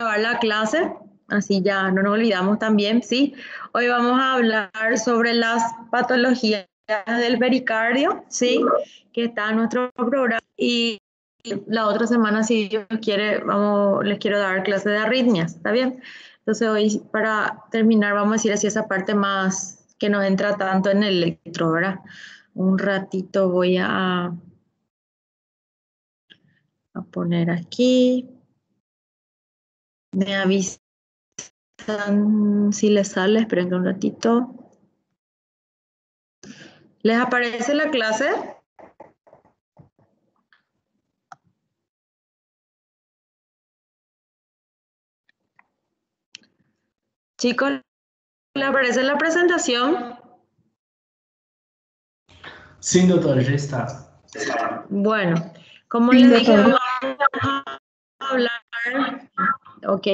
grabar la clase, así ya no nos olvidamos también, ¿sí? Hoy vamos a hablar sobre las patologías del pericardio, ¿sí? Que está en nuestro programa. Y la otra semana, si Dios quiere, les quiero dar clase de arritmias, ¿está bien? Entonces hoy, para terminar, vamos a decir así esa parte más que nos entra tanto en el electro, ¿verdad? Un ratito voy a poner aquí. Me avisan si les sale, esperen un ratito. ¿Les aparece la clase? Chicos, ¿les aparece la presentación? Sim, doutora, já está. Bueno, como Sí, les dije, doctor. hoy vamos a hablar. Ok.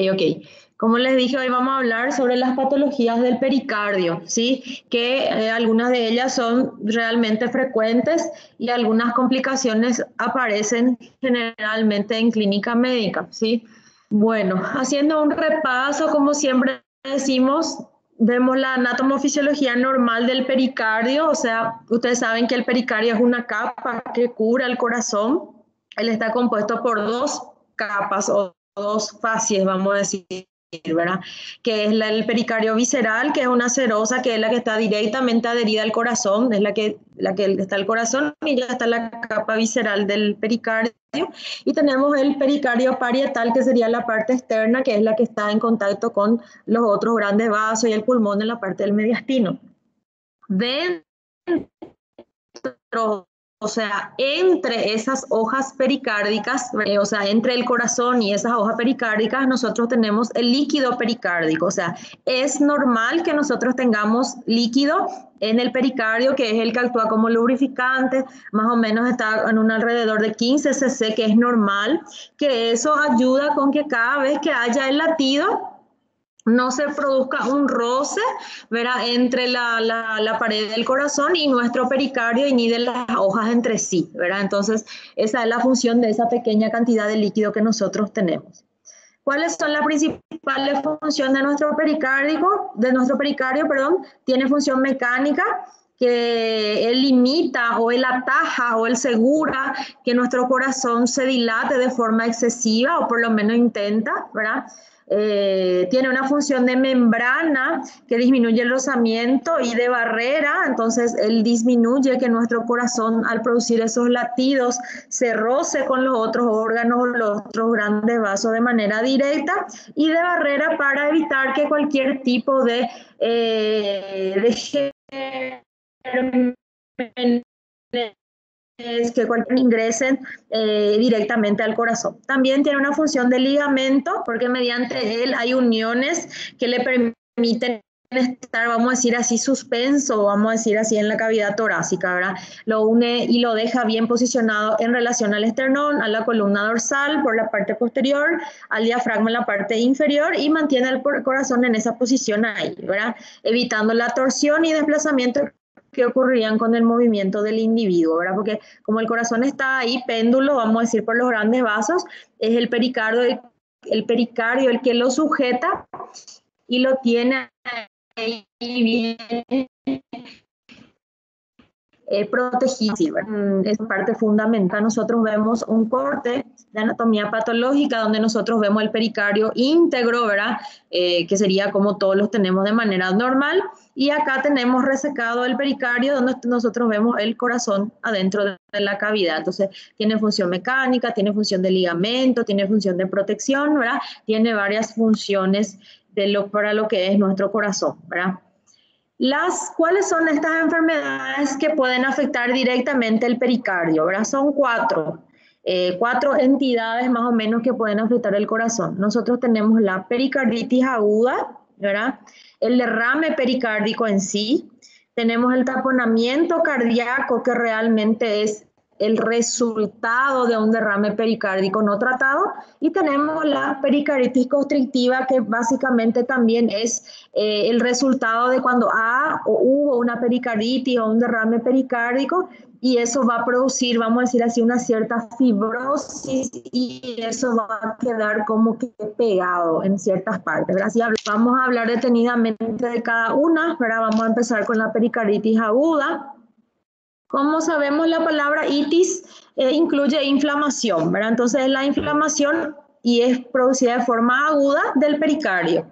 Como les dije, hoy vamos a hablar sobre las patologías del pericardio, ¿sí? Que algunas de ellas son realmente frecuentes y algunas complicaciones aparecen generalmente en clínica médica, ¿sí? Bueno, haciendo un repaso, como siempre decimos, vemos la anatomofisiología normal del pericardio, o sea, ustedes saben que el pericardio es una capa que cubre el corazón. Él está compuesto por dos capas o dos facies, vamos a decir, ¿verdad? Que es el pericardio visceral, que es una serosa, que es la que está directamente adherida al corazón, es la que está el corazón, y ya está la capa visceral del pericardio. Y tenemos el pericardio parietal, que sería la parte externa, que es la que está en contacto con los otros grandes vasos y el pulmón en la parte del mediastino. Dentro, o sea, entre esas hojas pericárdicas, o sea, entre el corazón y esas hojas pericárdicas, nosotros tenemos el líquido pericárdico. O sea, es normal que nosotros tengamos líquido en el pericardio, que es el que actúa como lubrificante, más o menos está en un alrededor de 15 cc, que es normal, que eso ayuda con que cada vez que haya el latido, no se produzca un roce, ¿verdad?, entre la pared del corazón y nuestro pericardio, y ni de las hojas entre sí, ¿verdad? Entonces, esa es la función de esa pequeña cantidad de líquido que nosotros tenemos. ¿Cuáles son las principales funciones de nuestro pericardio? Tiene función mecánica, que él limita o él ataja o él segura que nuestro corazón se dilate de forma excesiva, o por lo menos intenta, ¿verdad? Tiene una función de membrana que disminuye el rozamiento, y de barrera, entonces él disminuye que nuestro corazón, al producir esos latidos, se roce con los otros órganos o los otros grandes vasos de manera directa, y de barrera para evitar que cualquier tipo de que ingresen directamente al corazón. También tiene una función de ligamento, porque mediante él hay uniones que le permiten estar, vamos a decir así, suspenso, vamos a decir así, en la cavidad torácica, ¿verdad? Lo une y lo deja bien posicionado en relación al esternón, a la columna dorsal por la parte posterior, al diafragma en la parte inferior, y mantiene el corazón en esa posición ahí, ¿verdad? Evitando la torsión y desplazamiento que ocurrirían con el movimiento del individuo, ¿verdad? Porque como el corazón está ahí, péndulo, vamos a decir, por los grandes vasos, es el pericardio el que lo sujeta y lo tiene ahí bien protegido. Es parte fundamental. Nosotros vemos un corte de anatomía patológica donde nosotros vemos el pericardio íntegro, ¿verdad? Que sería como todos los tenemos de manera normal. Y acá tenemos resecado el pericardio, donde nosotros vemos el corazón adentro de la cavidad. Entonces, tiene función mecánica, tiene función de ligamento, tiene función de protección, ¿verdad? Tiene varias funciones para lo que es nuestro corazón, ¿verdad? ¿Cuáles son estas enfermedades que pueden afectar directamente el pericardio? ¿Verdad? Son cuatro entidades más o menos que pueden afectar el corazón. Nosotros tenemos la pericarditis aguda, ¿verdad? El derrame pericárdico en sí. Tenemos el taponamiento cardíaco, que realmente es el resultado de un derrame pericárdico no tratado, y tenemos la pericarditis constrictiva, que básicamente también es el resultado de cuando hubo una pericarditis o un derrame pericárdico, y eso va a producir, vamos a decir así, una cierta fibrosis, y eso va a quedar como que pegado en ciertas partes, ¿verdad? Así vamos a hablar detenidamente de cada una, ¿verdad? Vamos a empezar con la pericarditis aguda. Como sabemos, la palabra itis incluye inflamación, ¿verdad? Entonces, la inflamación y es producida de forma aguda del pericardio.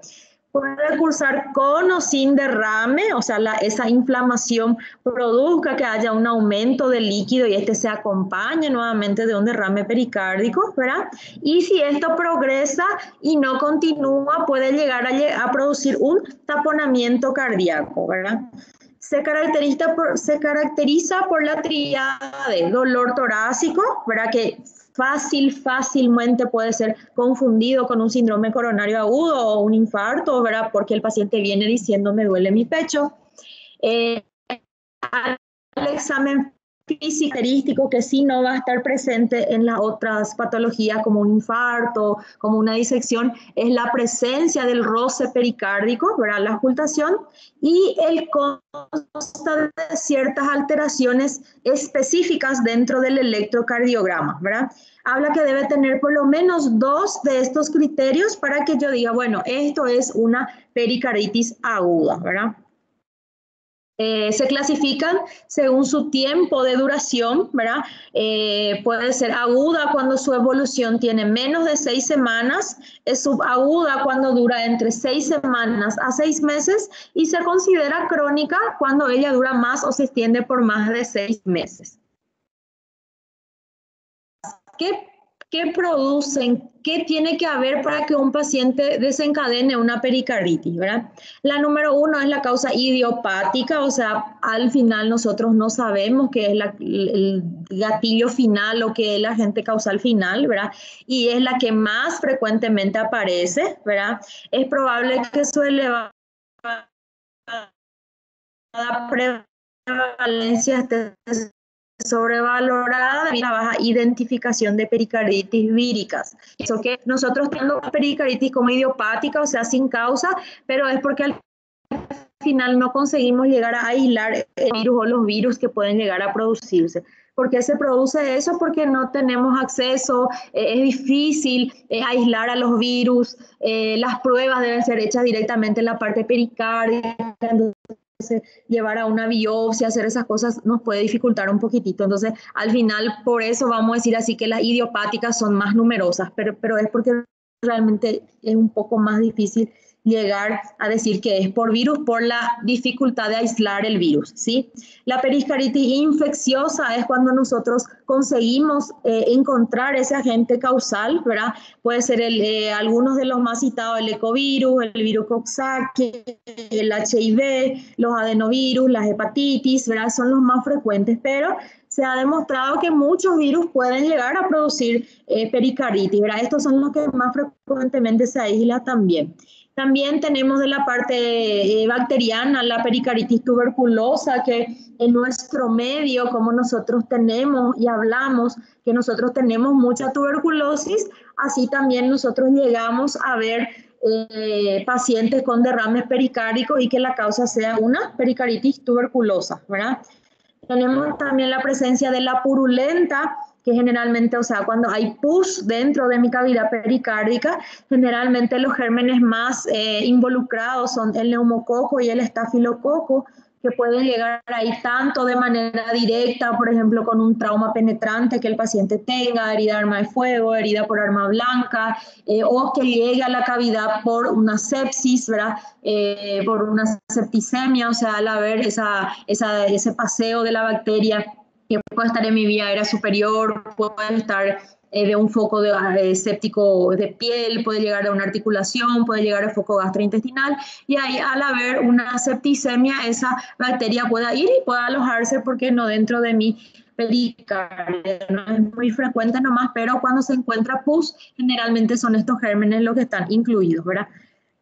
Puede cursar con o sin derrame, o sea, esa inflamación produzca que haya un aumento de líquido y este se acompañe nuevamente de un derrame pericárdico, ¿verdad? Y si esto progresa y no continúa, puede llegar a producir un taponamiento cardíaco, ¿verdad? Se caracteriza por la tríada de dolor torácico, ¿verdad? Que fácilmente puede ser confundido con un síndrome coronario agudo o un infarto, ¿verdad? Porque el paciente viene diciendo me duele mi pecho. El examen físico que sí no va a estar presente en las otras patologías como un infarto, como una disección, es la presencia del roce pericárdico, ¿verdad? La ocultación, y el consta de ciertas alteraciones específicas dentro del electrocardiograma, ¿verdad? Habla que debe tener por lo menos 2 de estos criterios para que yo diga, bueno, esto es una pericarditis aguda, ¿verdad? Se clasifican según su tiempo de duración, ¿verdad? Puede ser aguda cuando su evolución tiene menos de 6 semanas, es subaguda cuando dura entre 6 semanas a 6 meses, y se considera crónica cuando ella dura más o se extiende por más de 6 meses. ¿Qué producen? ¿Qué tiene que haber para que un paciente desencadene una pericarditis, ¿verdad? La número 1 es la causa idiopática, o sea, al final nosotros no sabemos qué es el gatillo final o qué es el agente causal final, ¿verdad? Y es la que más frecuentemente aparece, ¿verdad? Es probable que su elevada prevalencia esté sobrevalorada debido a la baja identificación de pericarditis víricas. Eso que nosotros tenemos pericarditis como idiopática, o sea, sin causa, pero es porque al final no conseguimos llegar a aislar el virus o los virus que pueden llegar a producirse. ¿Por qué se produce eso? Porque no tenemos acceso, es difícil aislar a los virus, las pruebas deben ser hechas directamente en la parte pericárdica, llevar a una biopsia, hacer esas cosas nos puede dificultar un poquitito. Entonces, al final, por eso vamos a decir así que las idiopáticas son más numerosas, pero es porque realmente es un poco más difícil llegar a decir que es por virus, por la dificultad de aislar el virus, ¿sí? La pericarditis infecciosa es cuando nosotros conseguimos encontrar ese agente causal, ¿verdad? Puede ser algunos de los más citados, el ecovirus, el virus Coxsackie, el HIV, los adenovirus, las hepatitis, ¿verdad? Son los más frecuentes, pero se ha demostrado que muchos virus pueden llegar a producir pericarditis, ¿verdad? Estos son los que más frecuentemente se aíslan también. También tenemos de la parte bacteriana la pericarditis tuberculosa, que en nuestro medio, como nosotros tenemos y hablamos que nosotros tenemos mucha tuberculosis, así también nosotros llegamos a ver pacientes con derrames pericárdicos y que la causa sea una pericarditis tuberculosa, ¿verdad? Tenemos también la presencia de la purulenta, que generalmente, o sea, cuando hay pus dentro de mi cavidad pericárdica, generalmente los gérmenes más involucrados son el neumococo y el estafilococo, que pueden llegar ahí tanto de manera directa, por ejemplo, con un trauma penetrante que el paciente tenga, herida de arma de fuego, herida por arma blanca, o que llegue a la cavidad por una sepsis, ¿verdad? Por una septicemia, o sea, al haber ese paseo de la bacteria, que puede estar en mi vía aérea superior, puede estar de un foco séptico de piel, puede llegar a una articulación, puede llegar a foco gastrointestinal, y ahí al haber una septicemia, esa bacteria pueda ir y pueda alojarse porque no dentro de mi pericardio. No es muy frecuente nomás, pero cuando se encuentra pus, generalmente son estos gérmenes los que están incluidos, ¿verdad?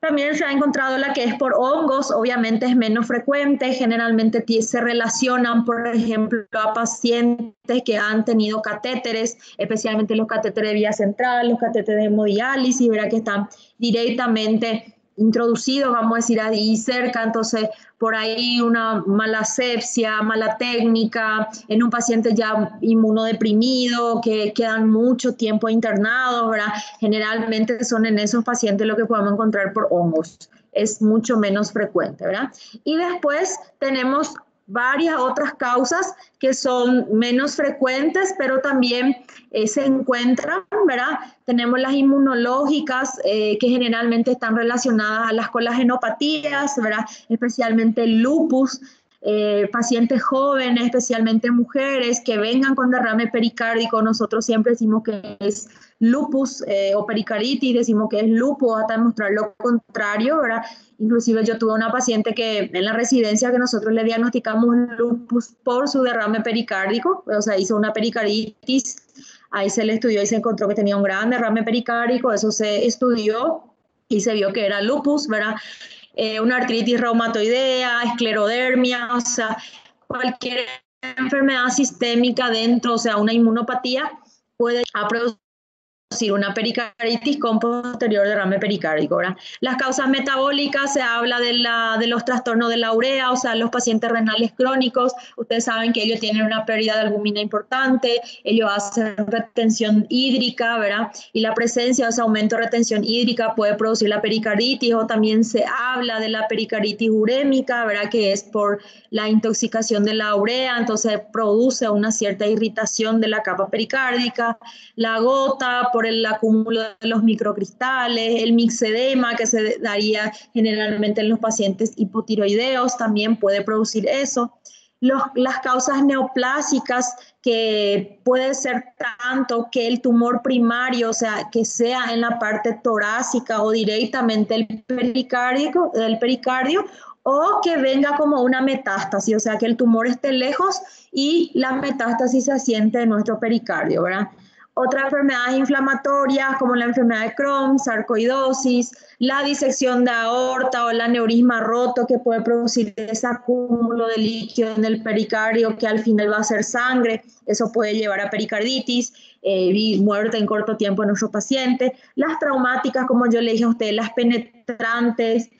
También se ha encontrado la que es por hongos, obviamente es menos frecuente, generalmente se relacionan, por ejemplo, a pacientes que han tenido catéteres, especialmente los catéteres de vía central, los catéteres de hemodiálisis, ¿verdad? Que están directamente introducidos, vamos a decir, ahí cerca, entonces por ahí una mala asepsia, mala técnica, en un paciente ya inmunodeprimido, que quedan mucho tiempo internados, ¿verdad? Generalmente son en esos pacientes lo que podemos encontrar por hongos, es mucho menos frecuente, ¿verdad? Y después tenemos varias otras causas que son menos frecuentes, pero también se encuentran, ¿verdad? Tenemos las inmunológicas que generalmente están relacionadas a las colagenopatías, ¿verdad? Especialmente el lupus, pacientes jóvenes, especialmente mujeres que vengan con derrame pericárdico, nosotros siempre decimos que es lupus o pericarditis, decimos que es lupus hasta demostrar lo contrario, ¿verdad? Inclusive yo tuve una paciente que en la residencia que nosotros le diagnosticamos lupus por su derrame pericárdico, o sea, hizo una pericarditis, ahí se le estudió y se encontró que tenía un gran derrame pericárdico, eso se estudió y se vio que era lupus, ¿verdad? Una artritis reumatoidea, esclerodermia, o sea, cualquier enfermedad sistémica dentro, o sea, una inmunopatía puede producir una pericarditis con posterior derrame pericárdico, ¿verdad? Las causas metabólicas, se habla de los trastornos de la urea, o sea, los pacientes renales crónicos, ustedes saben que ellos tienen una pérdida de albúmina importante, ellos hacen retención hídrica, ¿verdad? Y la presencia de ese aumento de retención hídrica puede producir la pericarditis, o también se habla de la pericarditis urémica, ¿verdad? Que es por la intoxicación de la urea, entonces produce una cierta irritación de la capa pericárdica, la gota por el acúmulo de los microcristales, el mixedema que se daría generalmente en los pacientes hipotiroideos también puede producir eso. Las causas neoplásicas, que puede ser tanto que el tumor primario, o sea, que sea en la parte torácica o directamente el pericardio, o que venga como una metástasis, o sea, que el tumor esté lejos y la metástasis se asiente en nuestro pericardio, ¿verdad? Otras enfermedades inflamatorias como la enfermedad de Crohn, sarcoidosis, la disección de aorta o el aneurisma roto que puede producir ese acúmulo de líquido en el pericardio que al final va a ser sangre, eso puede llevar a pericarditis y muerte en corto tiempo en nuestro paciente. Las traumáticas, como yo le dije a usted, las penetrantes,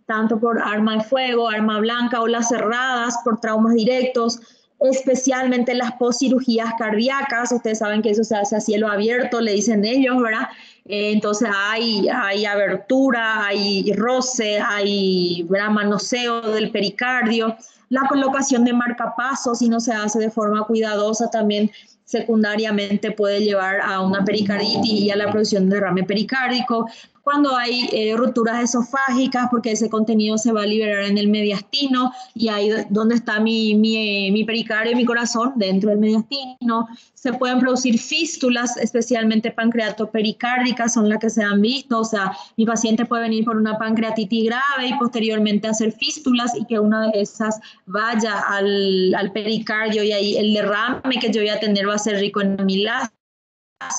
tanto por arma de fuego, arma blanca, o las cerradas por traumas directos, especialmente las postcirugías cardíacas. Ustedes saben que eso se hace a cielo abierto, le dicen ellos, ¿verdad? Entonces hay abertura, hay roce, hay, ¿verdad?, manoseo del pericardio. La colocación de marcapasos, si no se hace de forma cuidadosa, también secundariamente puede llevar a una pericarditis y a la producción de derrame pericárdico. Cuando hay rupturas esofágicas, porque ese contenido se va a liberar en el mediastino, y ahí donde está mi pericardio y mi corazón, dentro del mediastino, se pueden producir fístulas, especialmente pancreatopericárdicas, son las que se han visto, o sea, mi paciente puede venir por una pancreatitis grave y posteriormente hacer fístulas y que una de esas vaya al pericardio, y ahí el derrame que yo voy a tener va a ser rico en amilasa,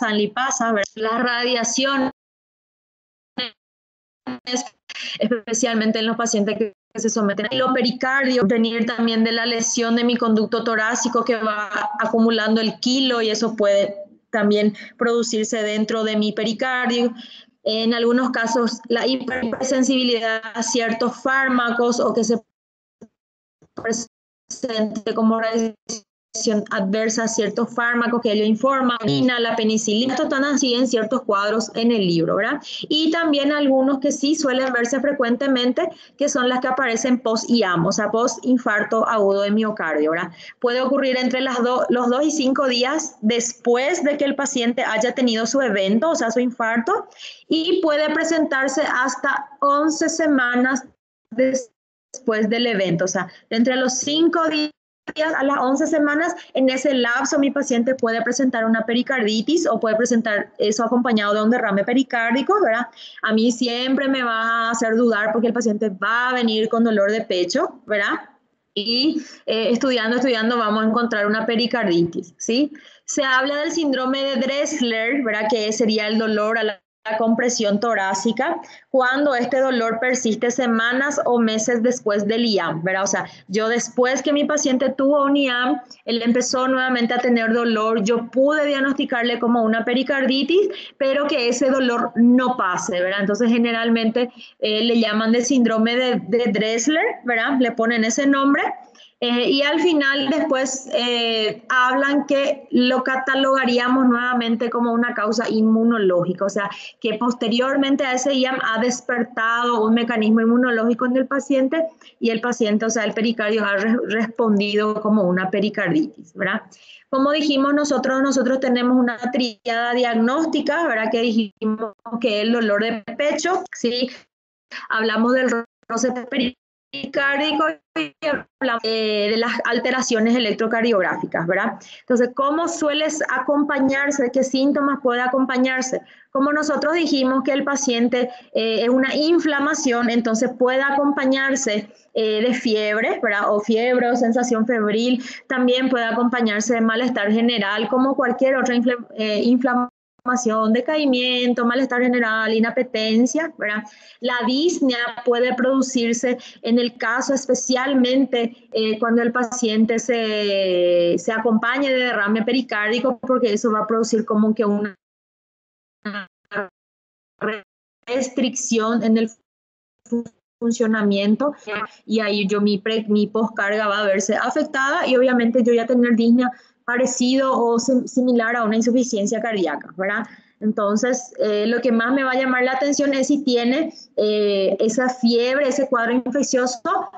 en lipasa, ¿verdad? La radiación, especialmente en los pacientes que se someten a lo pericardio, venir también de la lesión de mi conducto torácico que va acumulando el quilo, y eso puede también producirse dentro de mi pericardio. En algunos casos, la hipersensibilidad a ciertos fármacos, o que se presente como reacción adversa a ciertos fármacos que ellos informan, la penicilina, esto están así en ciertos cuadros en el libro, ¿verdad? Y también algunos que sí suelen verse frecuentemente, que son las que aparecen post-IAM, o sea, post-infarto agudo de miocardio, ¿verdad? Puede ocurrir entre los 2 y 5 días después de que el paciente haya tenido su evento, o sea, su infarto, y puede presentarse hasta 11 semanas después del evento, o sea, entre los 5 días a las 11 semanas, en ese lapso mi paciente puede presentar una pericarditis o puede presentar eso acompañado de un derrame pericárdico, ¿verdad? A mí siempre me va a hacer dudar porque el paciente va a venir con dolor de pecho, ¿verdad? Y estudiando vamos a encontrar una pericarditis, ¿sí? Se habla del síndrome de Dressler, ¿verdad? Que sería el dolor a la compresión torácica cuando este dolor persiste semanas o meses después del IAM, ¿verdad? O sea, yo después que mi paciente tuvo un IAM, él empezó nuevamente a tener dolor, yo pude diagnosticarle como una pericarditis, pero que ese dolor no pase, ¿verdad? Entonces, generalmente le llaman de síndrome de Dressler, ¿verdad? Le ponen ese nombre. Y al final después hablan que lo catalogaríamos nuevamente como una causa inmunológica, o sea, que posteriormente a ese IAM ha despertado un mecanismo inmunológico en el paciente y el paciente, o sea, el pericardio ha respondido como una pericarditis, ¿verdad? Como dijimos, nosotros tenemos una tríada diagnóstica, ¿verdad? Que dijimos que el dolor de pecho, ¿sí? Hablamos del roce pericárdico y hablamos de las alteraciones electrocardiográficas, ¿verdad? Entonces, ¿cómo sueles acompañarse? ¿Qué síntomas puede acompañarse? Como nosotros dijimos que el paciente es una inflamación, entonces puede acompañarse de fiebre, ¿verdad? O fiebre o sensación febril, también puede acompañarse de malestar general, como cualquier otra inflamación, decaimiento, malestar general, inapetencia, ¿verdad? La disnea puede producirse en el caso especialmente cuando el paciente se acompaña de derrame pericárdico, porque eso va a producir como que una restricción en el funcionamiento y ahí mi poscarga va a verse afectada y obviamente yo voy a tener disnea parecido o similar a una insuficiencia cardíaca, ¿verdad? Entonces, lo que más me va a llamar la atención es si tiene esa fiebre, ese cuadro infeccioso,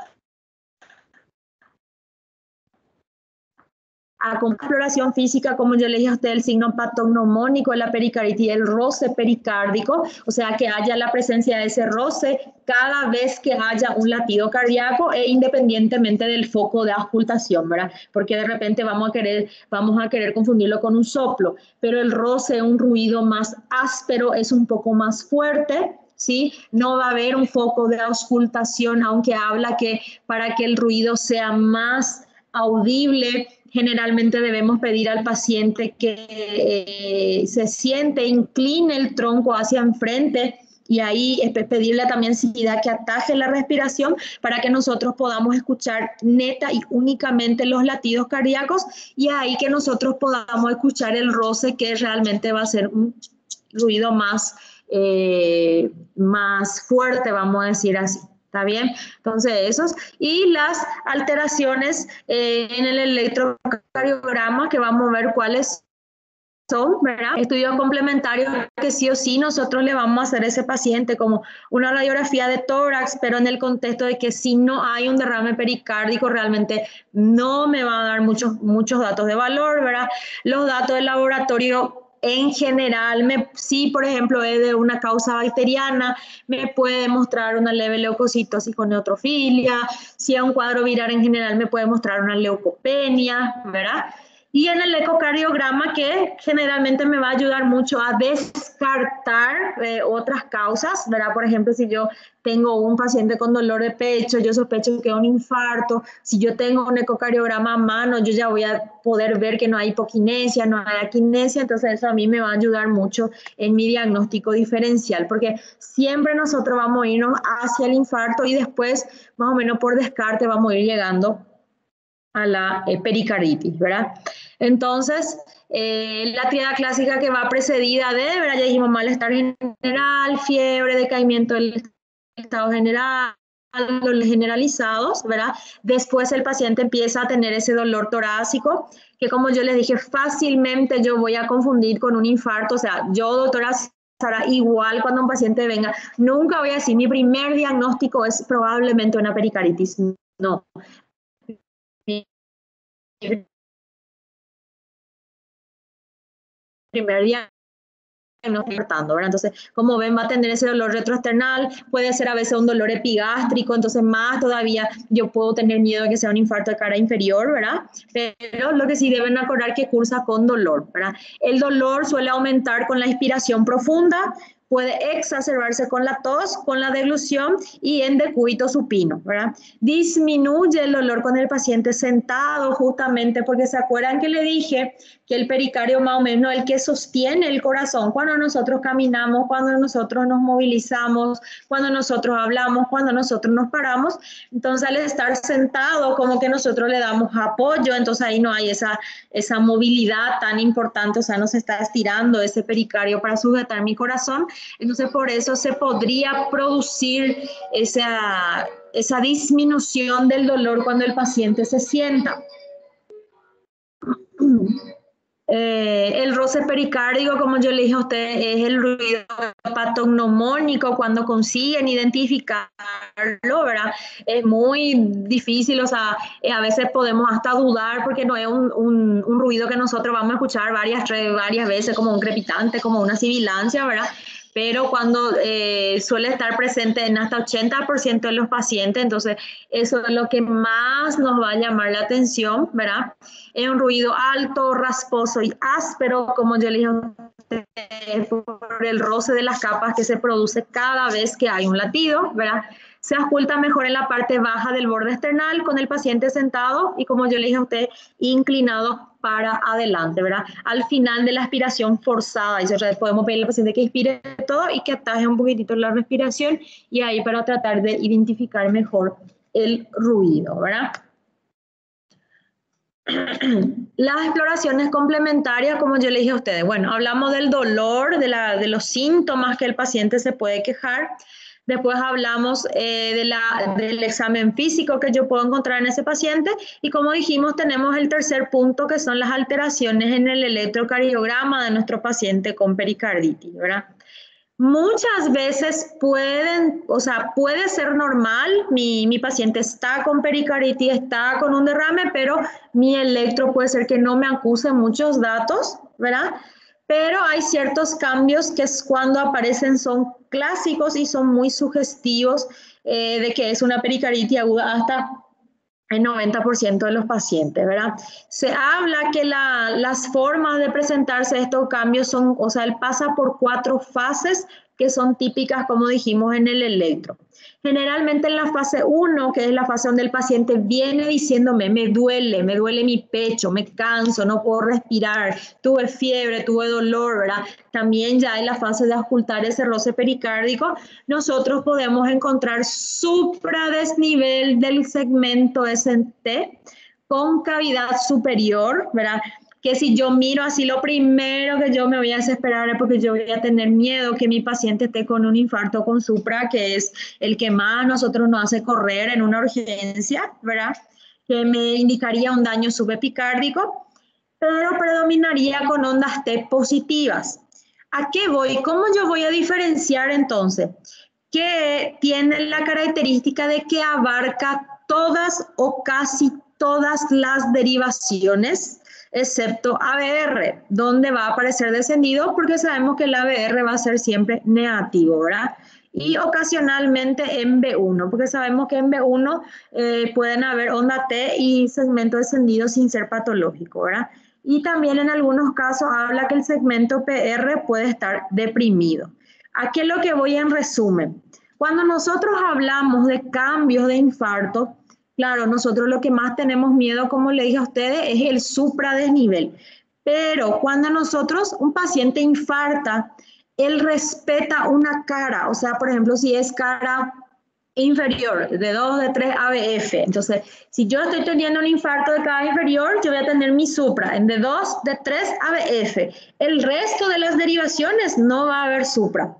con exploración física, como yo le dije a usted, el signo patognomónico de la pericarditis, el roce pericárdico, o sea, que haya la presencia de ese roce cada vez que haya un latido cardíaco e independientemente del foco de auscultación, ¿verdad? Porque de repente vamos a querer confundirlo con un soplo, pero el roce, un ruido más áspero, es un poco más fuerte, ¿sí? No va a haber un foco de auscultación, aunque habla que para que el ruido sea más audible, generalmente debemos pedir al paciente que se siente, incline el tronco hacia enfrente y ahí pedirle también que ataje la respiración para que nosotros podamos escuchar neta y únicamente los latidos cardíacos y ahí que nosotros podamos escuchar el roce que realmente va a ser un ruido más fuerte, vamos a decir así. ¿Está bien? Entonces, esos. Y las alteraciones en el electrocardiograma, que vamos a ver cuáles son, ¿verdad? Estudios complementarios que sí o sí nosotros le vamos a hacer a ese paciente como una radiografía de tórax, pero en el contexto de que si no hay un derrame pericárdico, realmente no me va a dar muchos datos de valor, ¿verdad? Los datos del laboratorio en general, si por ejemplo es de una causa bacteriana, me puede mostrar una leve leucocitosis con neutrofilia, si es un cuadro viral en general me puede mostrar una leucopenia, ¿verdad? Y en el ecocardiograma, que generalmente me va a ayudar mucho a descartar otras causas, ¿verdad? Por ejemplo, si yo tengo un paciente con dolor de pecho, yo sospecho que es un infarto, si yo tengo un ecocardiograma a mano, yo ya voy a poder ver que no hay hipoquinesia, no hay aquinesia, entonces eso a mí me va a ayudar mucho en mi diagnóstico diferencial, porque siempre nosotros vamos a irnos hacia el infarto y después, más o menos por descarte, vamos a ir llegando a la pericarditis, ¿verdad? Entonces, la tríada clásica que va precedida de, ¿verdad? Ya dijimos malestar general, fiebre, decaimiento del estado general, dolores generalizados, ¿verdad? Después el paciente empieza a tener ese dolor torácico, que como yo les dije, fácilmente yo voy a confundir con un infarto, o sea, yo, doctora Sara, igual cuando un paciente venga, nunca voy a decir, mi primer diagnóstico es probablemente una pericarditis, no. Primer día no despertando, ¿verdad? Entonces, como ven, va a tener ese dolor retroesternal, puede ser a veces un dolor epigástrico, entonces más todavía yo puedo tener miedo de que sea un infarto de cara inferior, ¿verdad? Pero lo que sí deben acordar que cursa con dolor, ¿verdad? El dolor suele aumentar con la inspiración profunda, puede exacerbarse con la tos, con la deglución y en decúbito supino, ¿verdad? Disminuye el dolor con el paciente sentado, justamente porque se acuerdan que le dije que el pericardio más o menos el que sostiene el corazón cuando nosotros caminamos, cuando nosotros nos movilizamos, cuando nosotros hablamos, cuando nosotros nos paramos. Entonces al estar sentado como que nosotros le damos apoyo, entonces ahí no hay esa movilidad tan importante, o sea, no se está estirando ese pericardio para sujetar mi corazón. Entonces por eso se podría producir esa disminución del dolor cuando el paciente se sienta. El roce pericárdico, como yo le dije a usted, es el ruido patognomónico cuando consiguen identificarlo, ¿verdad? Es muy difícil, o sea, a veces podemos hasta dudar porque no es un ruido que nosotros vamos a escuchar varias veces, como un crepitante, como una sibilancia, ¿verdad? Pero cuando suele estar presente en hasta 80% de los pacientes, entonces eso es lo que más nos va a llamar la atención, ¿verdad? Es un ruido alto, rasposo y áspero, como yo le dije a usted, por el roce de las capas que se produce cada vez que hay un latido, ¿verdad? Se oculta mejor en la parte baja del borde esternal con el paciente sentado y, como yo le dije a usted, inclinado para adelante, ¿verdad? Al final de la aspiración forzada, y podemos pedirle al paciente que inspire todo y que ataje un poquitito la respiración y ahí para tratar de identificar mejor el ruido, ¿verdad? Las exploraciones complementarias, como yo le dije a ustedes, bueno, hablamos del dolor, de los síntomas que el paciente se puede quejar. Después hablamos del examen físico que yo puedo encontrar en ese paciente y, como dijimos, tenemos el tercer punto, que son las alteraciones en el electrocardiograma de nuestro paciente con pericarditis, ¿verdad? Muchas veces puede ser normal, mi paciente está con pericarditis, está con un derrame, pero mi electro puede ser que no me acuse muchos datos, ¿verdad? Pero hay ciertos cambios que es cuando aparecen, son clásicos y son muy sugestivos de que es una pericarditis aguda hasta el 90% de los pacientes, ¿verdad? Se habla que las formas de presentarse estos cambios son, o sea, él pasa por 4 fases que son típicas, como dijimos, en el electro. Generalmente en la fase 1, que es la fase donde el paciente viene diciéndome, me duele mi pecho, me canso, no puedo respirar, tuve fiebre, tuve dolor, ¿verdad? También ya en la fase de auscultar ese roce pericárdico, nosotros podemos encontrar supradesnivel del segmento ST con cavidad superior, ¿verdad? Que si yo miro así, lo primero que yo me voy a desesperar es porque yo voy a tener miedo que mi paciente esté con un infarto con supra, que es el que más nosotros nos hace correr en una urgencia, ¿verdad? Que me indicaría un daño subepicárdico, pero predominaría con ondas T positivas. ¿A qué voy? ¿Cómo yo voy a diferenciar entonces? Que tiene la característica de que abarca todas o casi todas las derivaciones, excepto ABR, donde va a aparecer descendido, porque sabemos que el ABR va a ser siempre negativo, ¿verdad? Y ocasionalmente en B1, porque sabemos que en B1 pueden haber onda T y segmento descendido sin ser patológico, ¿verdad? Y también en algunos casos habla que el segmento PR puede estar deprimido. Aquí es lo que voy en resumen. Cuando nosotros hablamos de cambios de infarto, claro, nosotros lo que más tenemos miedo, como le dije a ustedes, es el supradesnivel. Pero cuando un paciente infarta, él respeta una cara, o sea, por ejemplo, si es cara inferior, de 2, de 3 ABF. Entonces, si yo estoy teniendo un infarto de cara inferior, yo voy a tener mi supra en de 2, de 3 ABF. El resto de las derivaciones no va a haber supra.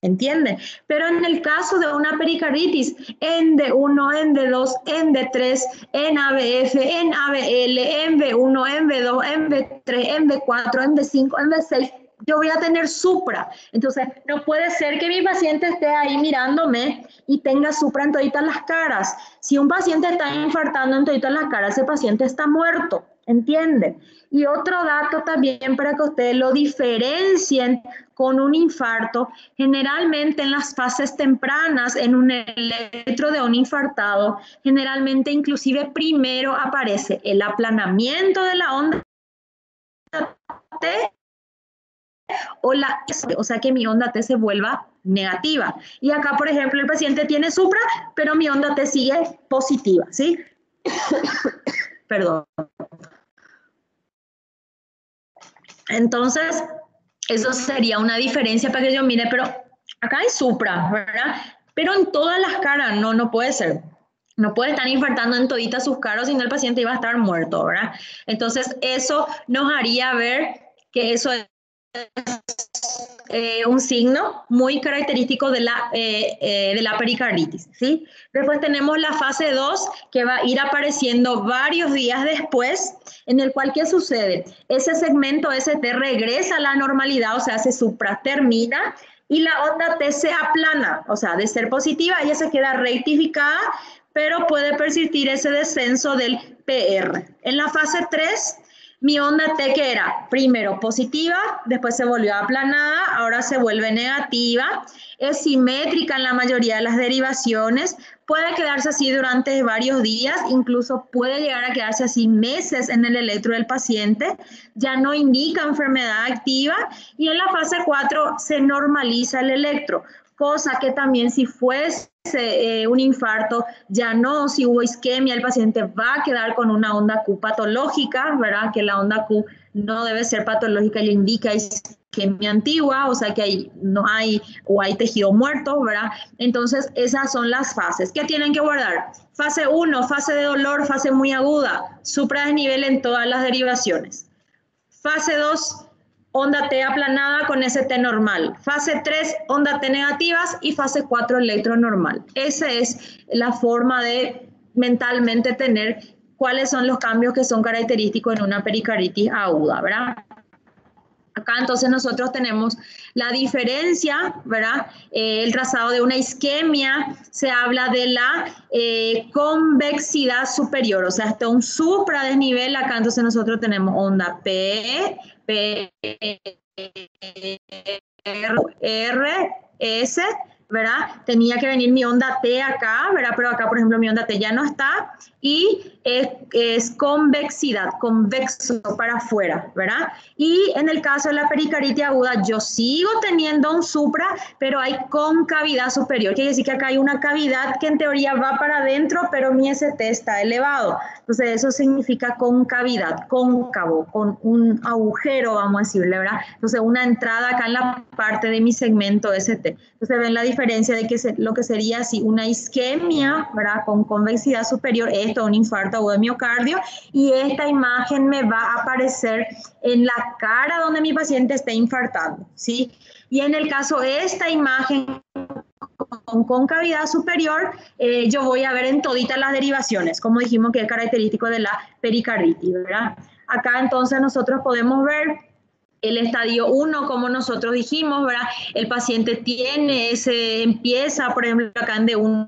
¿Entienden? Pero en el caso de una pericarditis, en D1, en D2, en D3, en ABF, en ABL, en B1, en B2, en B3, en B4, en B5, en B6, yo voy a tener supra. Entonces, no puede ser que mi paciente esté ahí mirándome y tenga supra en toditas las caras. Si un paciente está infartando en toditas las caras, ese paciente está muerto. ¿Entienden? Y otro dato también para que ustedes lo diferencien con un infarto, generalmente en las fases tempranas en un electro de un infartado, generalmente inclusive primero aparece el aplanamiento de la onda T o sea que mi onda T se vuelva negativa. Y acá, por ejemplo, el paciente tiene supra, pero mi onda T sigue positiva, ¿sí? Perdón. Entonces, eso sería una diferencia para que yo mire, pero acá hay supra, ¿verdad? Pero en todas las caras, no puede ser. No puede estar infartando en toditas sus caras, sino el paciente iba a estar muerto, ¿verdad? Entonces, eso nos haría ver que eso es un signo muy característico de la pericarditis, ¿sí? Después tenemos la fase 2, que va a ir apareciendo varios días después, en el cual, ¿qué sucede? Ese segmento ST regresa a la normalidad, o sea, se supratermina, y la onda T se aplana, o sea, de ser positiva, ella se queda rectificada, pero puede persistir ese descenso del PR. En la fase 3, mi onda T, que era primero positiva, después se volvió aplanada, ahora se vuelve negativa, es simétrica en la mayoría de las derivaciones, puede quedarse así durante varios días, incluso puede llegar a quedarse así meses en el electro del paciente, ya no indica enfermedad activa, y en la fase 4 se normaliza el electro, cosa que también si fuese un infarto, ya no, si hubo isquemia, el paciente va a quedar con una onda Q patológica, ¿verdad? Que la onda Q no debe ser patológica, le indica isquemia antigua, o sea que no hay, o hay tejido muerto, ¿verdad? Entonces, esas son las fases. ¿Qué tienen que guardar? Fase 1, fase de dolor, fase muy aguda, supradesnivel en todas las derivaciones. Fase 2, onda T aplanada con ST normal. Fase 3, onda T negativas, y fase 4, electro normal. Esa es la forma de mentalmente tener cuáles son los cambios que son característicos en una pericarditis aguda, ¿verdad? Acá entonces nosotros tenemos la diferencia, ¿verdad? El trazado de una isquemia, se habla de la convexidad superior, o sea, hasta un supradesnivel. Acá entonces nosotros tenemos onda P, R, S, ¿verdad? Tenía que venir mi onda T acá, ¿verdad? Pero acá, por ejemplo, mi onda T ya no está, y es convexidad, convexo para afuera, ¿verdad? Y en el caso de la pericarditis aguda, yo sigo teniendo un supra, pero hay concavidad superior. Quiere decir que acá hay una cavidad que en teoría va para adentro, pero mi ST está elevado. Entonces, eso significa concavidad, cóncavo, con un agujero, vamos a decirle, ¿verdad? Entonces, una entrada acá en la parte de mi segmento ST. Entonces, ven la diferencia de que lo que sería así una isquemia, ¿verdad? Con convexidad superior, esto un infarto agudo de miocardio, y esta imagen me va a aparecer en la cara donde mi paciente esté infartando, ¿sí? Y en el caso de esta imagen con concavidad superior, yo voy a ver en toditas las derivaciones, como dijimos que es característico de la pericarditis, ¿verdad? Acá entonces nosotros podemos ver el estadio 1, como nosotros dijimos, ¿verdad? El paciente empieza, por ejemplo, acá en D1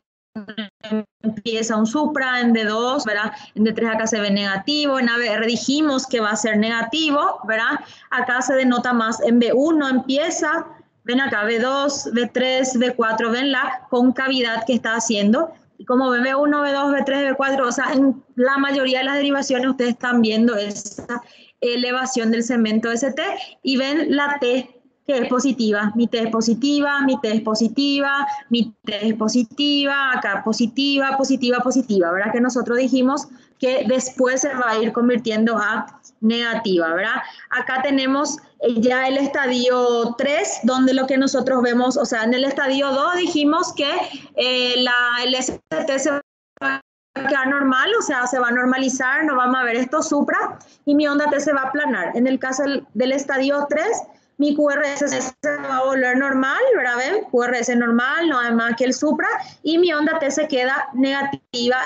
empieza un supra, en D2, ¿verdad? En D3 acá se ve negativo, en ABR dijimos que va a ser negativo, ¿verdad? Acá se denota más, en B1 empieza, ven acá, B2, B3, B4, ven la concavidad que está haciendo. Y como ven B1, B2, B3, B4, o sea, en la mayoría de las derivaciones ustedes están viendo esa elevación del segmento ST, y ven la T que es positiva, mi T es positiva, mi T es positiva, mi T es positiva, acá positiva, positiva, positiva, ¿verdad? Que nosotros dijimos que después se va a ir convirtiendo a negativa, ¿verdad? Acá tenemos ya el estadio 3, donde lo que nosotros vemos, o sea, en el estadio 2 dijimos que el ST se va a quedar normal, o sea, se va a normalizar, no vamos a ver esto supra, y mi onda T se va a aplanar. En el caso del estadio 3, mi QRS se va a volver normal, ¿verdad? ¿Ven? QRS normal, no hay más que el supra, y mi onda T se queda negativa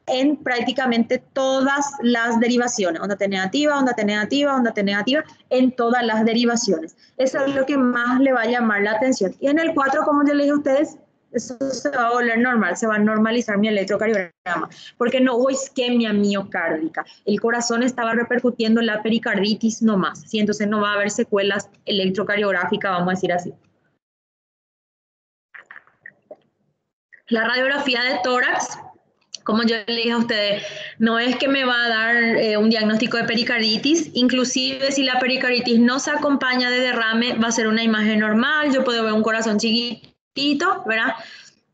en prácticamente todas las derivaciones. Onda T negativa, onda T negativa, onda T negativa, en todas las derivaciones. Eso es lo que más le va a llamar la atención. Y en el 4, como yo les dije a ustedes, eso se va a volver normal, se va a normalizar mi electrocardiograma, porque no hubo isquemia miocárdica. El corazón estaba repercutiendo en la pericarditis nomás, ¿sí? Entonces no va a haber secuelas electrocardiográficas, vamos a decir así. La radiografía de tórax Como yo le dije a ustedes, no es que me va a dar un diagnóstico de pericarditis, inclusive si la pericarditis no se acompaña de derrame, va a ser una imagen normal, yo puedo ver un corazón chiquitito, ¿verdad?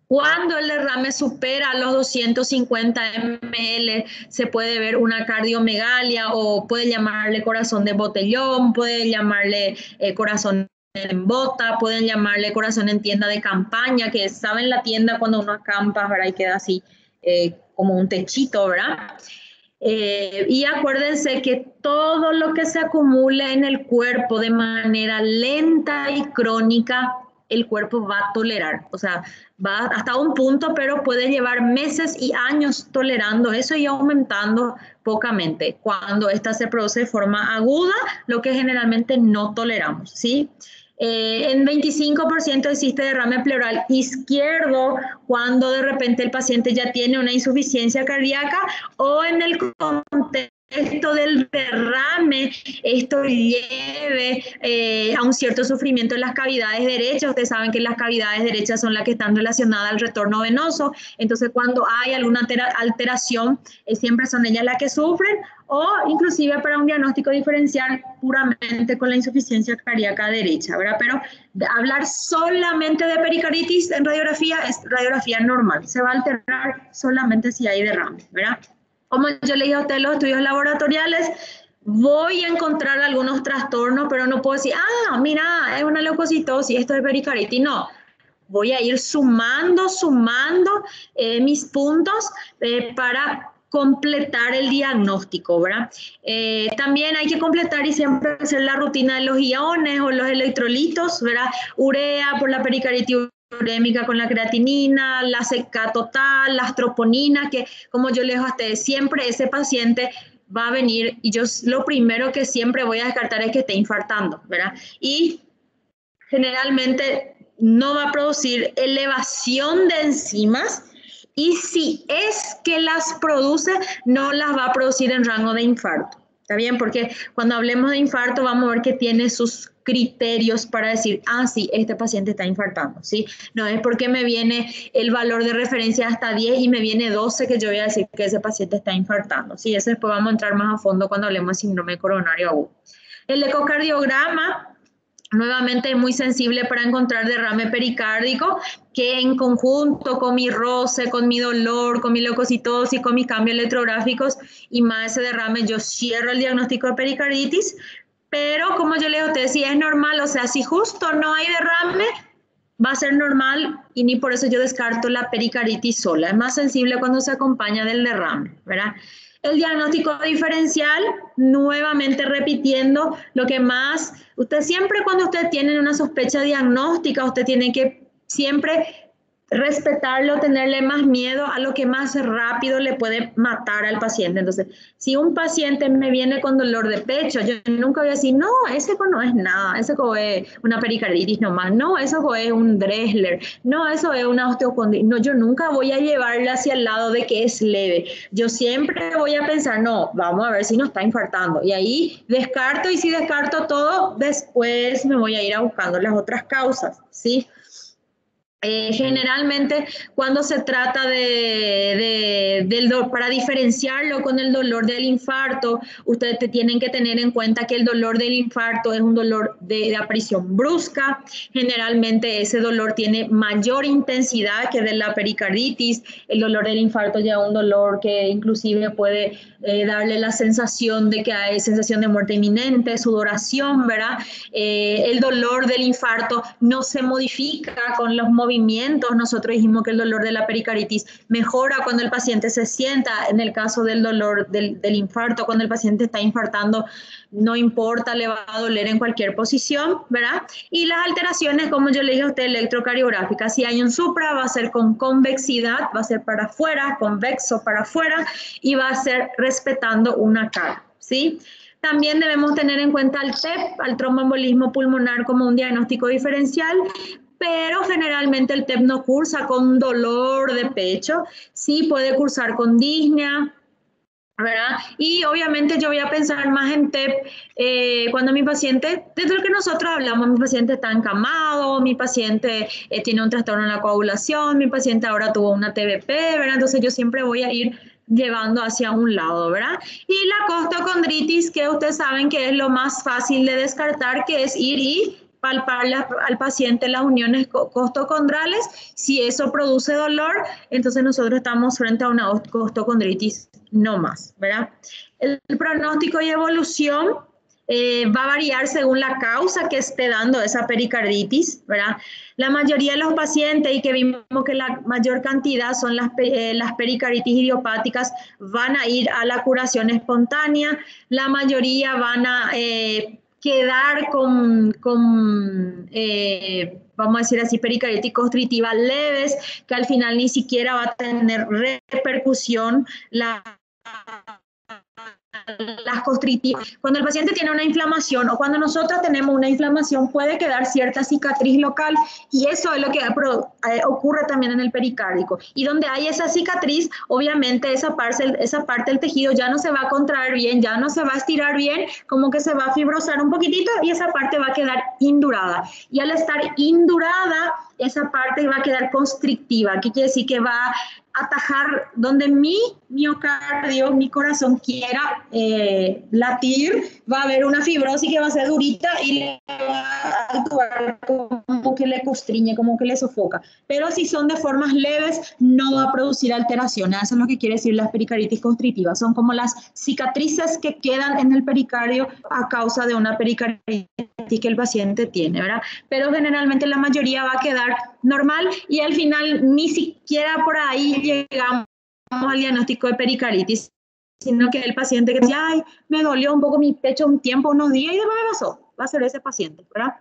Cuando el derrame supera los 250 ml, se puede ver una cardiomegalia o puede llamarle corazón de botellón, puede llamarle corazón en bota, pueden llamarle corazón en tienda de campaña, que saben la tienda cuando uno acampa, ¿verdad? Y queda así como un techito, ¿verdad? Y acuérdense que todo lo que se acumula en el cuerpo de manera lenta y crónica, el cuerpo va a tolerar. O sea, va hasta un punto, pero puede llevar meses y años tolerando eso y aumentando pocamente. Cuando esta se produce de forma aguda, lo que generalmente no toleramos, ¿sí? En 25% existe derrame pleural izquierdo cuando de repente el paciente ya tiene una insuficiencia cardíaca o en el contexto del derrame, esto lleve a un cierto sufrimiento en las cavidades derechas. Ustedes saben que las cavidades derechas son las que están relacionadas al retorno venoso. Entonces, cuando hay alguna alteración, siempre son ellas las que sufren, o inclusive para un diagnóstico diferencial puramente con la insuficiencia cardíaca derecha, ¿verdad? Pero hablar solamente de pericarditis en radiografía es radiografía normal. Se va a alterar solamente si hay derrame, ¿verdad? Como yo le dije a ustedes, los estudios laboratoriales, voy a encontrar algunos trastornos, pero no puedo decir, mira, es una leucocitosis, esto es pericarditis. No, voy a ir sumando mis puntos para completar el diagnóstico, ¿verdad? También hay que completar y siempre hacer la rutina de los iones o los electrolitos, ¿verdad? Urea por la pericarditis urémica con la creatinina, la CK total, las troponinas, que como yo les digo a ustedes, siempre ese paciente va a venir y yo lo primero que siempre voy a descartar es que esté infartando, ¿verdad? Y generalmente no va a producir elevación de enzimas, y si es que las produce, no las va a producir en rango de infarto. ¿Está bien? Porque cuando hablemos de infarto vamos a ver que tiene sus criterios para decir, sí, este paciente está infartando, ¿sí? No es porque me viene el valor de referencia hasta 10 y me viene 12 que yo voy a decir que ese paciente está infartando, ¿sí? Eso después vamos a entrar más a fondo cuando hablemos de síndrome coronario agudo. El ecocardiograma nuevamente es muy sensible para encontrar derrame pericárdico, que en conjunto con mi roce, con mi dolor, con mi leucocitosis, con mis cambios electrográficos y más ese derrame, yo cierro el diagnóstico de pericarditis. Pero como yo le digo a ustedes, si es normal, o sea, si justo no hay derrame, va a ser normal y ni por eso yo descarto la pericarditis sola. Es más sensible cuando se acompaña del derrame, ¿verdad? El diagnóstico diferencial, nuevamente repitiendo, lo que más, usted siempre cuando usted tiene una sospecha diagnóstica, usted tiene que siempre respetarlo, tenerle más miedo a lo que más rápido le puede matar al paciente. Entonces, si un paciente me viene con dolor de pecho, yo nunca voy a decir, no, ese no es nada, ese es una pericarditis nomás, no, eso es un Dressler, no, eso es una osteocondritis. No, yo nunca voy a llevarle hacia el lado de que es leve. Yo siempre voy a pensar, no, vamos a ver si nos está infartando. Y ahí descarto, y si descarto todo, después me voy a ir a buscando las otras causas, ¿sí? Generalmente cuando se trata para diferenciarlo con el dolor del infarto, ustedes tienen que tener en cuenta que el dolor del infarto es un dolor de aparición brusca. Generalmente ese dolor tiene mayor intensidad que de la pericarditis. El dolor del infarto ya es un dolor que inclusive puede darle la sensación de que hay sensación de muerte inminente, sudoración, ¿verdad? El dolor del infarto no se modifica con los movimientos. Nosotros dijimos que el dolor de la pericarditis mejora cuando el paciente se sienta. En el caso del dolor del infarto, cuando el paciente está infartando, no importa, le va a doler en cualquier posición, ¿verdad? Y las alteraciones, como yo le dije a usted, electrocardiográficas, si hay un supra, va a ser con convexidad, va a ser para afuera, convexo para afuera, y va a ser respetando una cara, ¿sí? También debemos tener en cuenta al TEP, al tromboembolismo pulmonar, como un diagnóstico diferencial, pero generalmente el TEP no cursa con dolor de pecho, sí puede cursar con disnea, ¿verdad? Y obviamente yo voy a pensar más en TEP cuando mi paciente, desde lo que nosotros hablamos, mi paciente está encamado, mi paciente tiene un trastorno en la coagulación, mi paciente ahora tuvo una TBP, ¿verdad? Entonces yo siempre voy a ir llevando hacia un lado, ¿verdad? Y la costocondritis, que ustedes saben que es lo más fácil de descartar, que es ir y palparle al paciente las uniones costocondrales. Si eso produce dolor, entonces nosotros estamos frente a una costocondritis no más, ¿verdad? El pronóstico y evolución va a variar según la causa que esté dando esa pericarditis, ¿verdad? La mayoría de los pacientes, y que vimos que la mayor cantidad son las pericarditis idiopáticas, van a ir a la curación espontánea, la mayoría van a quedar con vamos a decir así, pericarditis constrictiva leves, que al final ni siquiera va a tener repercusión las constrictivas. Cuando el paciente tiene una inflamación o cuando nosotros tenemos una inflamación puede quedar cierta cicatriz local y eso es lo que ocurre también en el pericárdico. Y donde hay esa cicatriz, obviamente esa parte del tejido ya no se va a contraer bien, ya no se va a estirar bien, como que se va a fibrosar un poquitito y esa parte va a quedar indurada. Y al estar indurada, esa parte va a quedar constrictiva, que quiere decir que va a atajar donde mi miocardio, mi corazón quiera latir, va a haber una fibrosis que va a ser durita y le va a actuar como que le constriñe, como que le sofoca. Pero si son de formas leves, no va a producir alteraciones. Eso es lo que quiere decir las pericarditis constrictivas. Son como las cicatrices que quedan en el pericardio a causa de una pericarditis que el paciente tiene, ¿verdad? Pero generalmente la mayoría va a quedar normal y al final ni siquiera por ahí llegamos al diagnóstico de pericarditis, sino que el paciente que dice, ay, me dolió un poco mi pecho un tiempo, unos días y después me pasó, va a ser ese paciente, ¿verdad?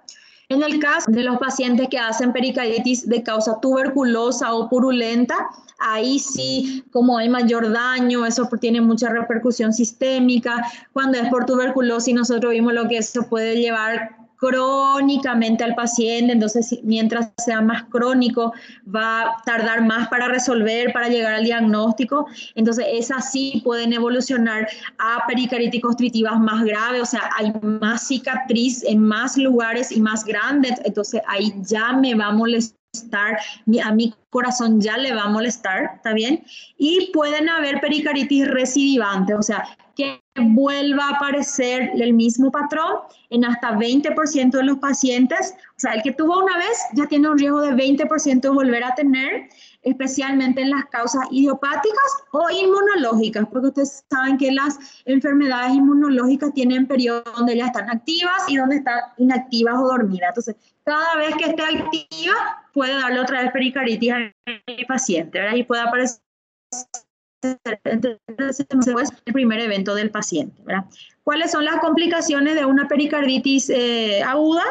En el caso de los pacientes que hacen pericarditis de causa tuberculosa o purulenta, ahí sí, como hay mayor daño, eso tiene mucha repercusión sistémica. Cuando es por tuberculosis, nosotros vimos lo que eso puede llevar crónicamente al paciente, entonces mientras sea más crónico va a tardar más para resolver, para llegar al diagnóstico, entonces esas sí pueden evolucionar a pericarditis constrictivas más graves, o sea, hay más cicatriz en más lugares y más grandes, entonces ahí ya me va a molestar, a mi corazón ya le va a molestar, ¿está bien? Y pueden haber pericarditis recidivante, o sea, que vuelva a aparecer el mismo patrón en hasta 20% de los pacientes. O sea, el que tuvo una vez ya tiene un riesgo de 20% de volver a tener, especialmente en las causas idiopáticas o inmunológicas, porque ustedes saben que las enfermedades inmunológicas tienen periodos donde ya están activas y donde están inactivas o dormidas. Entonces, cada vez que esté activa, puede darle otra vez pericarditis al paciente, ¿verdad? Y puede aparecer después el primer evento del paciente, ¿verdad? ¿Cuáles son las complicaciones de una pericarditis aguda?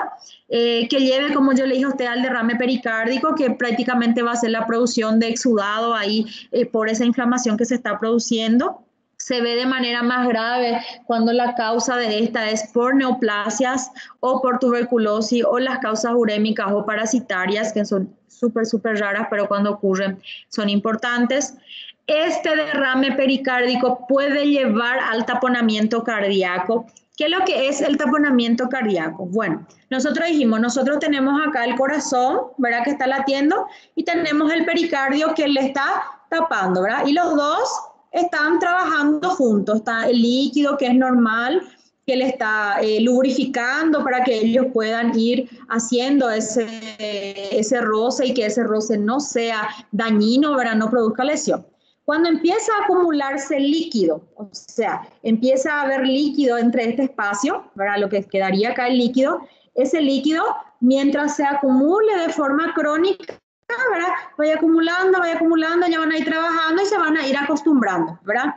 Que lleve, como yo le dije a usted, al derrame pericárdico, que prácticamente va a ser la producción de exudado ahí por esa inflamación que se está produciendo. Se ve de manera más grave cuando la causa de esta es por neoplasias o por tuberculosis o las causas urémicas o parasitarias, que son súper raras, pero cuando ocurren son importantes. Este derrame pericárdico puede llevar al taponamiento cardíaco. ¿Qué es lo que es el taponamiento cardíaco? Bueno, nosotros dijimos, nosotros tenemos acá el corazón, ¿verdad? Que está latiendo y tenemos el pericardio que le está tapando, ¿verdad? Y los dos están trabajando juntos. Está el líquido que es normal, que le está lubrificando para que ellos puedan ir haciendo ese roce y que ese roce no sea dañino, ¿verdad? No produzca lesión. Cuando empieza a acumularse líquido, o sea, empieza a haber líquido entre este espacio, ¿verdad? Lo que quedaría acá el líquido, ese líquido, mientras se acumule de forma crónica, ¿verdad? Vaya acumulando, ya van a ir trabajando y se van a ir acostumbrando, ¿verdad?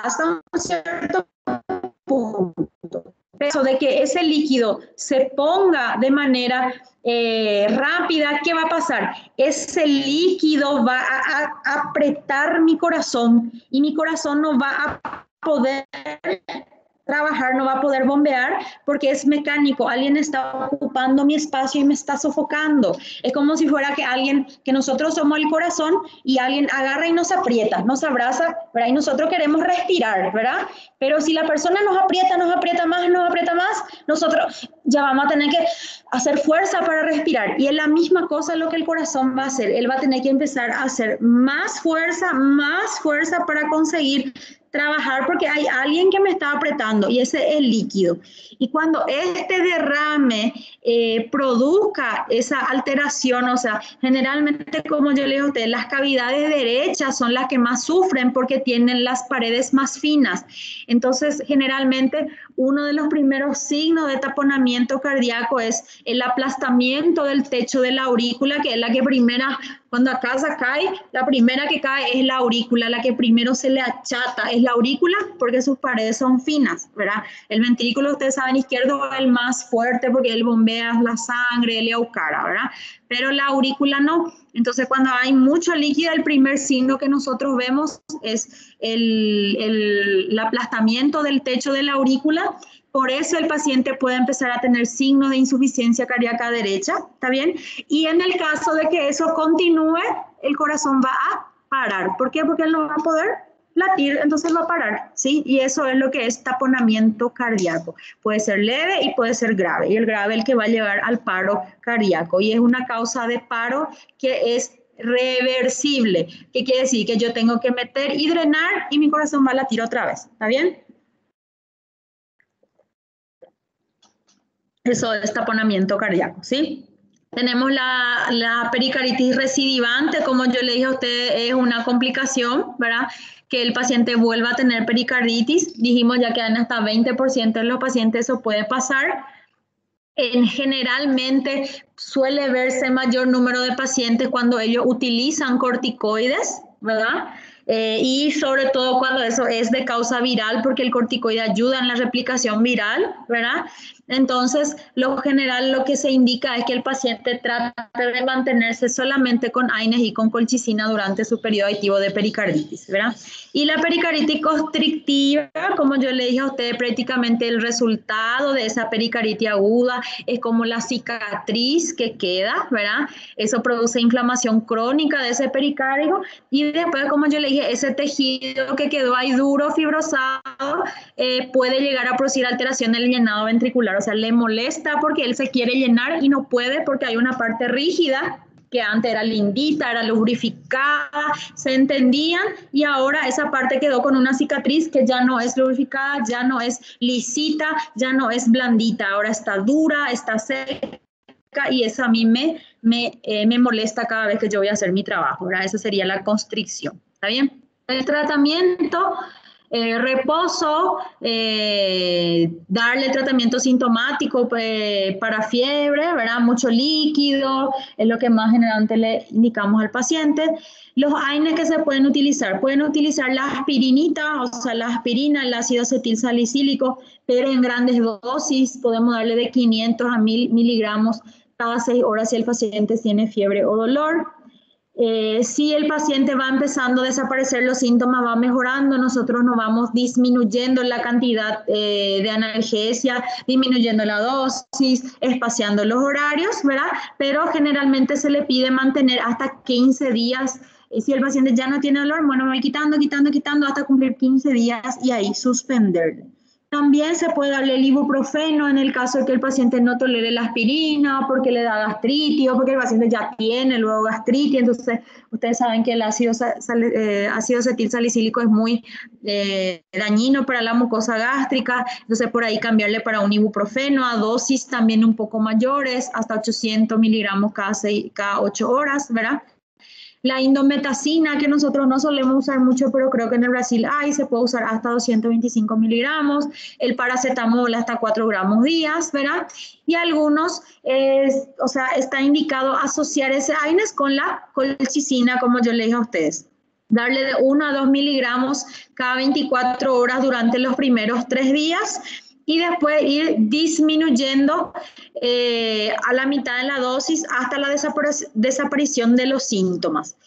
Hasta un cierto punto. Eso de que ese líquido se ponga de manera rápida, ¿qué va a pasar? Ese líquido va a apretar mi corazón y mi corazón no va a poder trabajar, no va a poder bombear porque es mecánico. Alguien está ocupando mi espacio y me está sofocando. Es como si fuera que nosotros somos el corazón y alguien agarra y nos aprieta, nos abraza, ¿verdad? Y nosotros queremos respirar, ¿verdad? Pero si la persona nos aprieta más, nosotros ya vamos a tener que hacer fuerza para respirar. Y es la misma cosa lo que el corazón va a hacer. Él va a tener que empezar a hacer más fuerza para conseguir trabajar porque hay alguien que me está apretando y ese es el líquido. Y cuando este derrame produzca esa alteración, o sea, generalmente, como yo le digo a ustedes, las cavidades derechas son las que más sufren porque tienen las paredes más finas. Entonces, generalmente, uno de los primeros signos de taponamiento cardíaco es el aplastamiento del techo de la aurícula, que es la que primera, cuando acá se cae, la primera que cae es la aurícula, la que primero se le achata es la aurícula porque sus paredes son finas, ¿verdad? El ventrículo, ustedes saben, izquierdo es el más fuerte porque él bombea la sangre, él eucara, ¿verdad? Pero la aurícula no. Entonces, cuando hay mucho líquido, el primer signo que nosotros vemos es el aplastamiento del techo de la aurícula. Por eso el paciente puede empezar a tener signos de insuficiencia cardíaca derecha, ¿está bien? Y en el caso de que eso continúe, el corazón va a parar. ¿Por qué? Porque él no va a poder latir, entonces va a parar, ¿sí? Y eso es lo que es taponamiento cardíaco. Puede ser leve y puede ser grave. Y el grave es el que va a llevar al paro cardíaco. Y es una causa de paro que es reversible. ¿Qué quiere decir? Que yo tengo que meter y drenar y mi corazón va a latir otra vez, ¿está bien? Eso es taponamiento cardíaco, ¿sí? Tenemos la pericardis recidivante, como yo le dije a usted, es una complicación, ¿verdad? Que el paciente vuelva a tener pericarditis. Dijimos ya que en hasta 20% de los pacientes eso puede pasar. Generalmente suele verse mayor número de pacientes cuando ellos utilizan corticoides, ¿verdad? Y sobre todo cuando eso es de causa viral, porque el corticoide ayuda en la replicación viral, ¿verdad? Entonces, lo general lo que se indica es que el paciente trate de mantenerse solamente con AINES y con colchicina durante su periodo activo de pericarditis, ¿verdad? Y la pericarditis constrictiva, como yo le dije a ustedes, prácticamente el resultado de esa pericarditis aguda es como la cicatriz que queda, ¿verdad? Eso produce inflamación crónica de ese pericárdico y después, como yo le dije, ese tejido que quedó ahí duro, fibrosado, puede llegar a producir alteración del llenado ventricular. O sea, le molesta porque él se quiere llenar y no puede porque hay una parte rígida que antes era lindita, era lubrificada, se entendían y ahora esa parte quedó con una cicatriz que ya no es lubrificada, ya no es lisita, ya no es blandita, ahora está dura, está seca y eso a mí me molesta cada vez que yo voy a hacer mi trabajo, ¿verdad? Esa sería la constricción, ¿está bien? El tratamiento... reposo, darle tratamiento sintomático para fiebre, ¿verdad? Mucho líquido, es lo que más generalmente le indicamos al paciente. Los AINES que se pueden utilizar la aspirinita, o sea, la aspirina, el ácido acetilsalicílico, pero en grandes dosis, podemos darle de 500 a 1000 miligramos cada 6 horas si el paciente tiene fiebre o dolor. Si el paciente va empezando a desaparecer los síntomas, va mejorando, nosotros nos vamos disminuyendo la cantidad de analgesia, disminuyendo la dosis, espaciando los horarios, ¿verdad? Pero generalmente se le pide mantener hasta 15 días. Si el paciente ya no tiene dolor, bueno, me voy quitando hasta cumplir 15 días y ahí suspenderle. También se puede darle el ibuprofeno en el caso de que el paciente no tolere la aspirina, porque le da gastritis o porque el paciente ya tiene luego gastritis. Entonces, ustedes saben que el ácido acetilsalicílico es muy dañino para la mucosa gástrica. Entonces, por ahí cambiarle para un ibuprofeno a dosis también un poco mayores, hasta 800 miligramos cada 8 horas, ¿verdad? La indometacina, que nosotros no solemos usar mucho, pero creo que en el Brasil se puede usar hasta 225 miligramos. El paracetamol hasta 4 gramos días, ¿verdad? Y algunos, está indicado asociar ese AINES con la colchicina, como yo le dije a ustedes. Darle de 1 a 2 miligramos cada 24 horas durante los primeros 3 días. Y después ir disminuyendo a la mitad de la dosis hasta la desaparición de los síntomas.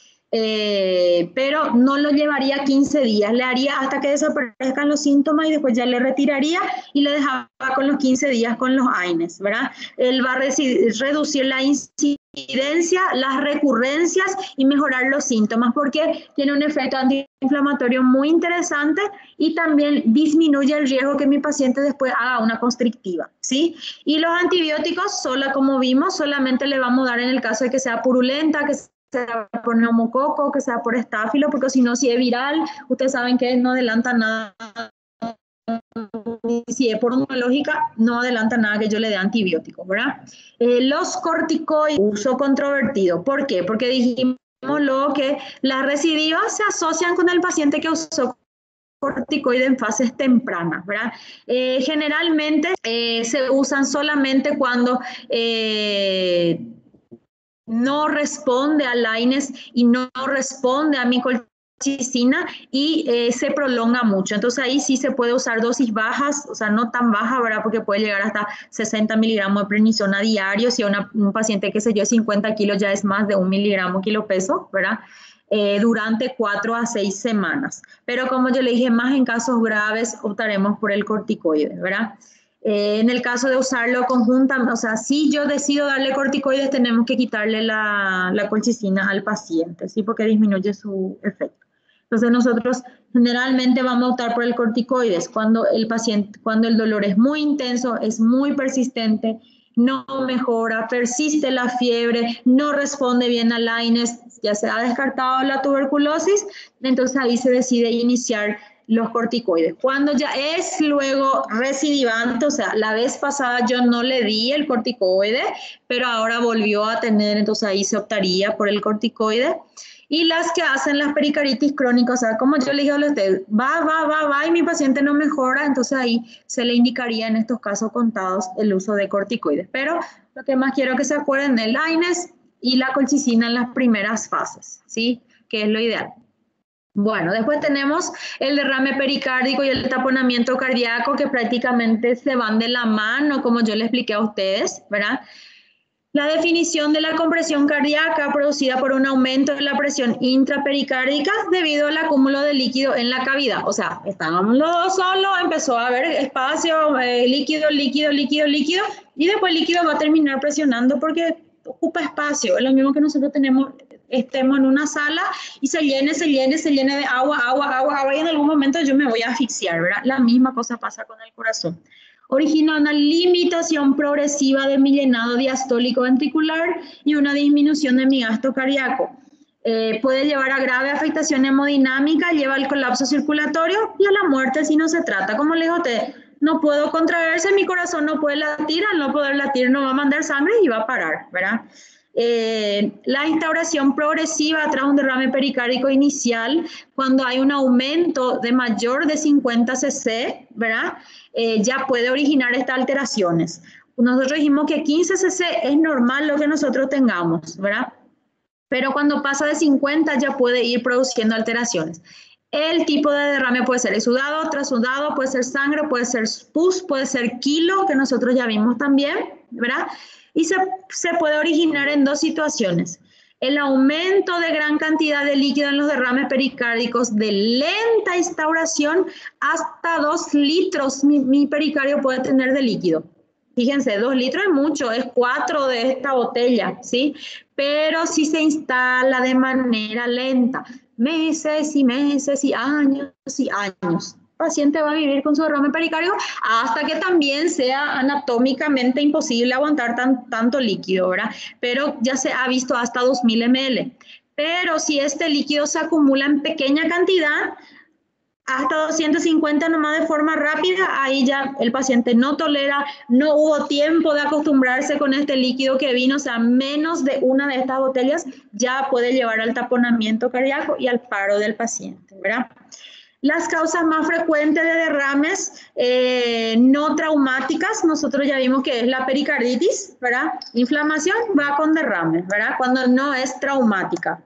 pero no lo llevaría 15 días, le haría hasta que desaparezcan los síntomas y después ya le retiraría y le dejaba con los 15 días con los AINES, ¿verdad? Él va a reducir la incidencia, las recurrencias y mejorar los síntomas porque tiene un efecto antiinflamatorio muy interesante y también disminuye el riesgo que mi paciente después haga una constrictiva, ¿sí? Y los antibióticos, como vimos, solamente le vamos a dar en el caso de que sea purulenta, que sea por neumococo, que sea por estáfilo, porque si no, si es viral, ustedes saben que no adelanta nada. Si es por oncológica, no adelanta nada que yo le dé antibióticos, ¿verdad? Los corticoides, uso controvertido. ¿Por qué? Porque dijimos que las recidivas se asocian con el paciente que usó corticoides en fases tempranas, ¿verdad? Generalmente se usan solamente cuando no responde a AINES y no responde a mi colchicina y se prolonga mucho. Entonces ahí sí se puede usar dosis bajas, o sea, no tan baja, ¿verdad? Porque puede llegar hasta 60 miligramos de prednisona diario. Si un paciente que se yo 50 kilos ya es más de 1 miligramo kilo peso, ¿verdad? Durante 4 a 6 semanas. Pero como yo le dije, más en casos graves optaremos por el corticoide, ¿verdad? En el caso de usarlo conjuntamente, o sea, si yo decido darle corticoides, tenemos que quitarle la colchicina al paciente, ¿sí? Porque disminuye su efecto. Entonces nosotros generalmente vamos a optar por el corticoides cuando el dolor es muy intenso, es muy persistente, no mejora, persiste la fiebre, no responde bien al AINES, ya se ha descartado la tuberculosis, entonces ahí se decide iniciar los corticoides. Cuando ya es luego recidivante, o sea, la vez pasada yo no le di el corticoide, pero ahora volvió a tener, entonces ahí se optaría por el corticoide. Y las que hacen las pericaritis crónicas, o sea, como yo le dije a ustedes, va y mi paciente no mejora, entonces ahí se le indicaría en estos casos contados el uso de corticoides. Pero lo que más quiero que se acuerden del AINES y la colchicina en las primeras fases, ¿sí? Que es lo ideal. Bueno, después tenemos el derrame pericárdico y el taponamiento cardíaco que prácticamente se van de la mano, como yo le expliqué a ustedes, ¿verdad? La definición de la compresión cardíaca producida por un aumento de la presión intrapericárdica debido al acúmulo de líquido en la cavidad. O sea, estábamos los dos solos, empezó a haber espacio, líquido, y después el líquido va a terminar presionando porque ocupa espacio. Es lo mismo que nosotros estemos en una sala y se llene de agua, y en algún momento yo me voy a asfixiar, ¿verdad? La misma cosa pasa con el corazón. Origina una limitación progresiva de mi llenado diastólico ventricular y una disminución de mi gasto cardíaco. Puede llevar a grave afectación hemodinámica, lleva al colapso circulatorio y a la muerte si no se trata. Como le digo a usted, no puedo contraerse, mi corazón no puede latir, al no poder latir no va a mandar sangre y va a parar, ¿verdad? La instauración progresiva tras un derrame pericárdico inicial, cuando hay un aumento de mayor de 50 cc, ¿verdad? Ya puede originar estas alteraciones. Nosotros dijimos que 15 cc es normal lo que nosotros tengamos, ¿verdad? Pero cuando pasa de 50 ya puede ir produciendo alteraciones. El tipo de derrame puede ser exudado, trasudado, puede ser sangre, puede ser pus, puede ser quilo, que nosotros ya vimos también, ¿verdad? Y se puede originar en dos situaciones. El aumento de gran cantidad de líquido en los derrames pericárdicos de lenta instauración, hasta 2 litros mi pericardio puede tener de líquido. Fíjense, 2 litros es mucho, es 4 de esta botella, ¿sí? Pero si se instala de manera lenta, meses y meses y años, el paciente va a vivir con su derrame pericárdico hasta que también sea anatómicamente imposible aguantar tanto líquido, ¿verdad? Pero ya se ha visto hasta 2000 ml. Pero si este líquido se acumula en pequeña cantidad, hasta 250 nomás de forma rápida, ahí ya el paciente no tolera, no hubo tiempo de acostumbrarse con este líquido que vino, o sea, menos de una de estas botellas ya puede llevar al taponamiento cardíaco y al paro del paciente, ¿verdad? Las causas más frecuentes de derrames no traumáticas, nosotros ya vimos que es la pericarditis, ¿verdad? Inflamación va con derrames, ¿verdad? Cuando no es traumática.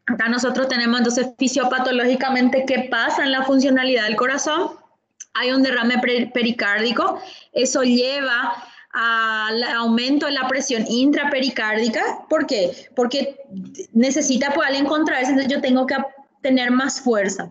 Acá nosotros tenemos entonces fisiopatológicamente qué pasa en la funcionalidad del corazón. Hay un derrame pericárdico, eso lleva al aumento de la presión intrapericárdica. ¿Por qué? Porque necesita pues alguien contraerse, entonces yo tengo que tener más fuerza.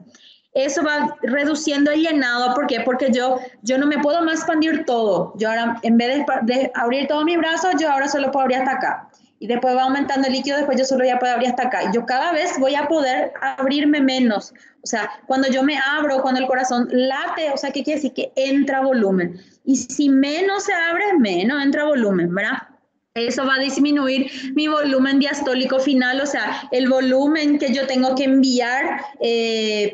Eso va reduciendo el llenado. ¿Por qué? Porque yo no me puedo más expandir todo. Yo ahora, en vez de abrir todos mis brazos, yo ahora solo puedo abrir hasta acá. Y después va aumentando el líquido, después yo solo ya puedo abrir hasta acá. Y yo cada vez voy a poder abrirme menos. O sea, cuando yo me abro, cuando el corazón late, o sea, ¿qué quiere decir? Que entra volumen. Y si menos se abre, menos entra volumen, ¿verdad? Eso va a disminuir mi volumen diastólico final, o sea, el volumen que yo tengo que enviar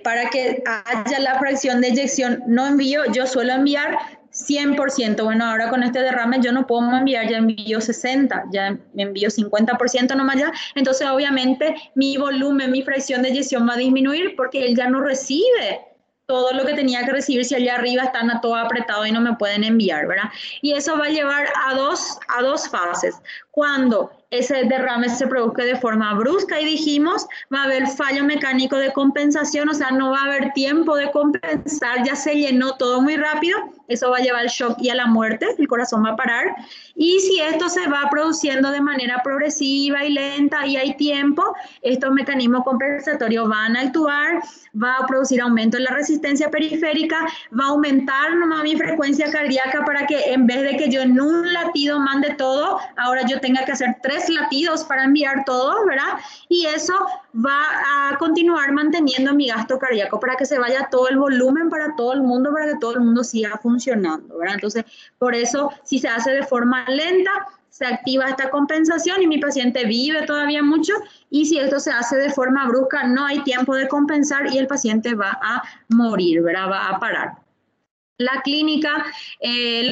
para que haya la fracción de eyección. No envío, yo suelo enviar 100%. Bueno, ahora con este derrame yo no puedo enviar, ya envío 60, ya envío 50% nomás ya. Entonces, obviamente, mi volumen, mi fracción de eyección va a disminuir porque él ya no recibe todo lo que tenía que recibir si allá arriba están todo apretado y no me pueden enviar, ¿verdad? Y eso va a llevar a dos fases. Cuando ese derrame se produzca de forma brusca y dijimos, va a haber fallo mecánico de compensación, o sea, no va a haber tiempo de compensar, ya se llenó todo muy rápido, eso va a llevar al shock y a la muerte, el corazón va a parar. Y si esto se va produciendo de manera progresiva y lenta y hay tiempo, estos mecanismos compensatorios van a actuar, va a producir aumento en la resistencia periférica, va a aumentar nomás mi frecuencia cardíaca para que en vez de que yo en un latido mande todo, ahora yo tenga que hacer 3 latidos para enviar todo, ¿verdad? Y eso va a continuar manteniendo mi gasto cardíaco para que se vaya todo el volumen para todo el mundo, para que todo el mundo siga funcionando, ¿verdad? Entonces, por eso, si se hace de forma lenta, se activa esta compensación y mi paciente vive todavía mucho, y si esto se hace de forma brusca, no hay tiempo de compensar y el paciente va a morir, ¿verdad? Va a parar. La clínica,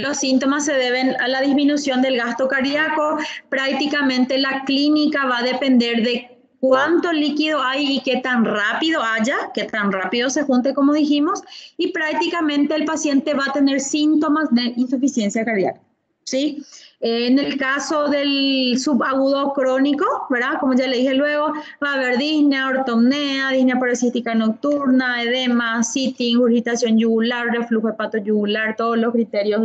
los síntomas se deben a la disminución del gasto cardíaco. Prácticamente la clínica va a depender de cuánto líquido hay y qué tan rápido haya, qué tan rápido se junte, como dijimos, y prácticamente el paciente va a tener síntomas de insuficiencia cardíaca, ¿sí? En el caso del subagudo crónico, ¿verdad? Como ya le dije luego, va a haber disnea, ortopnea, disnea paroxística nocturna, edema, sitting, ingurgitación yugular, reflujo hepatoyugular, todos los criterios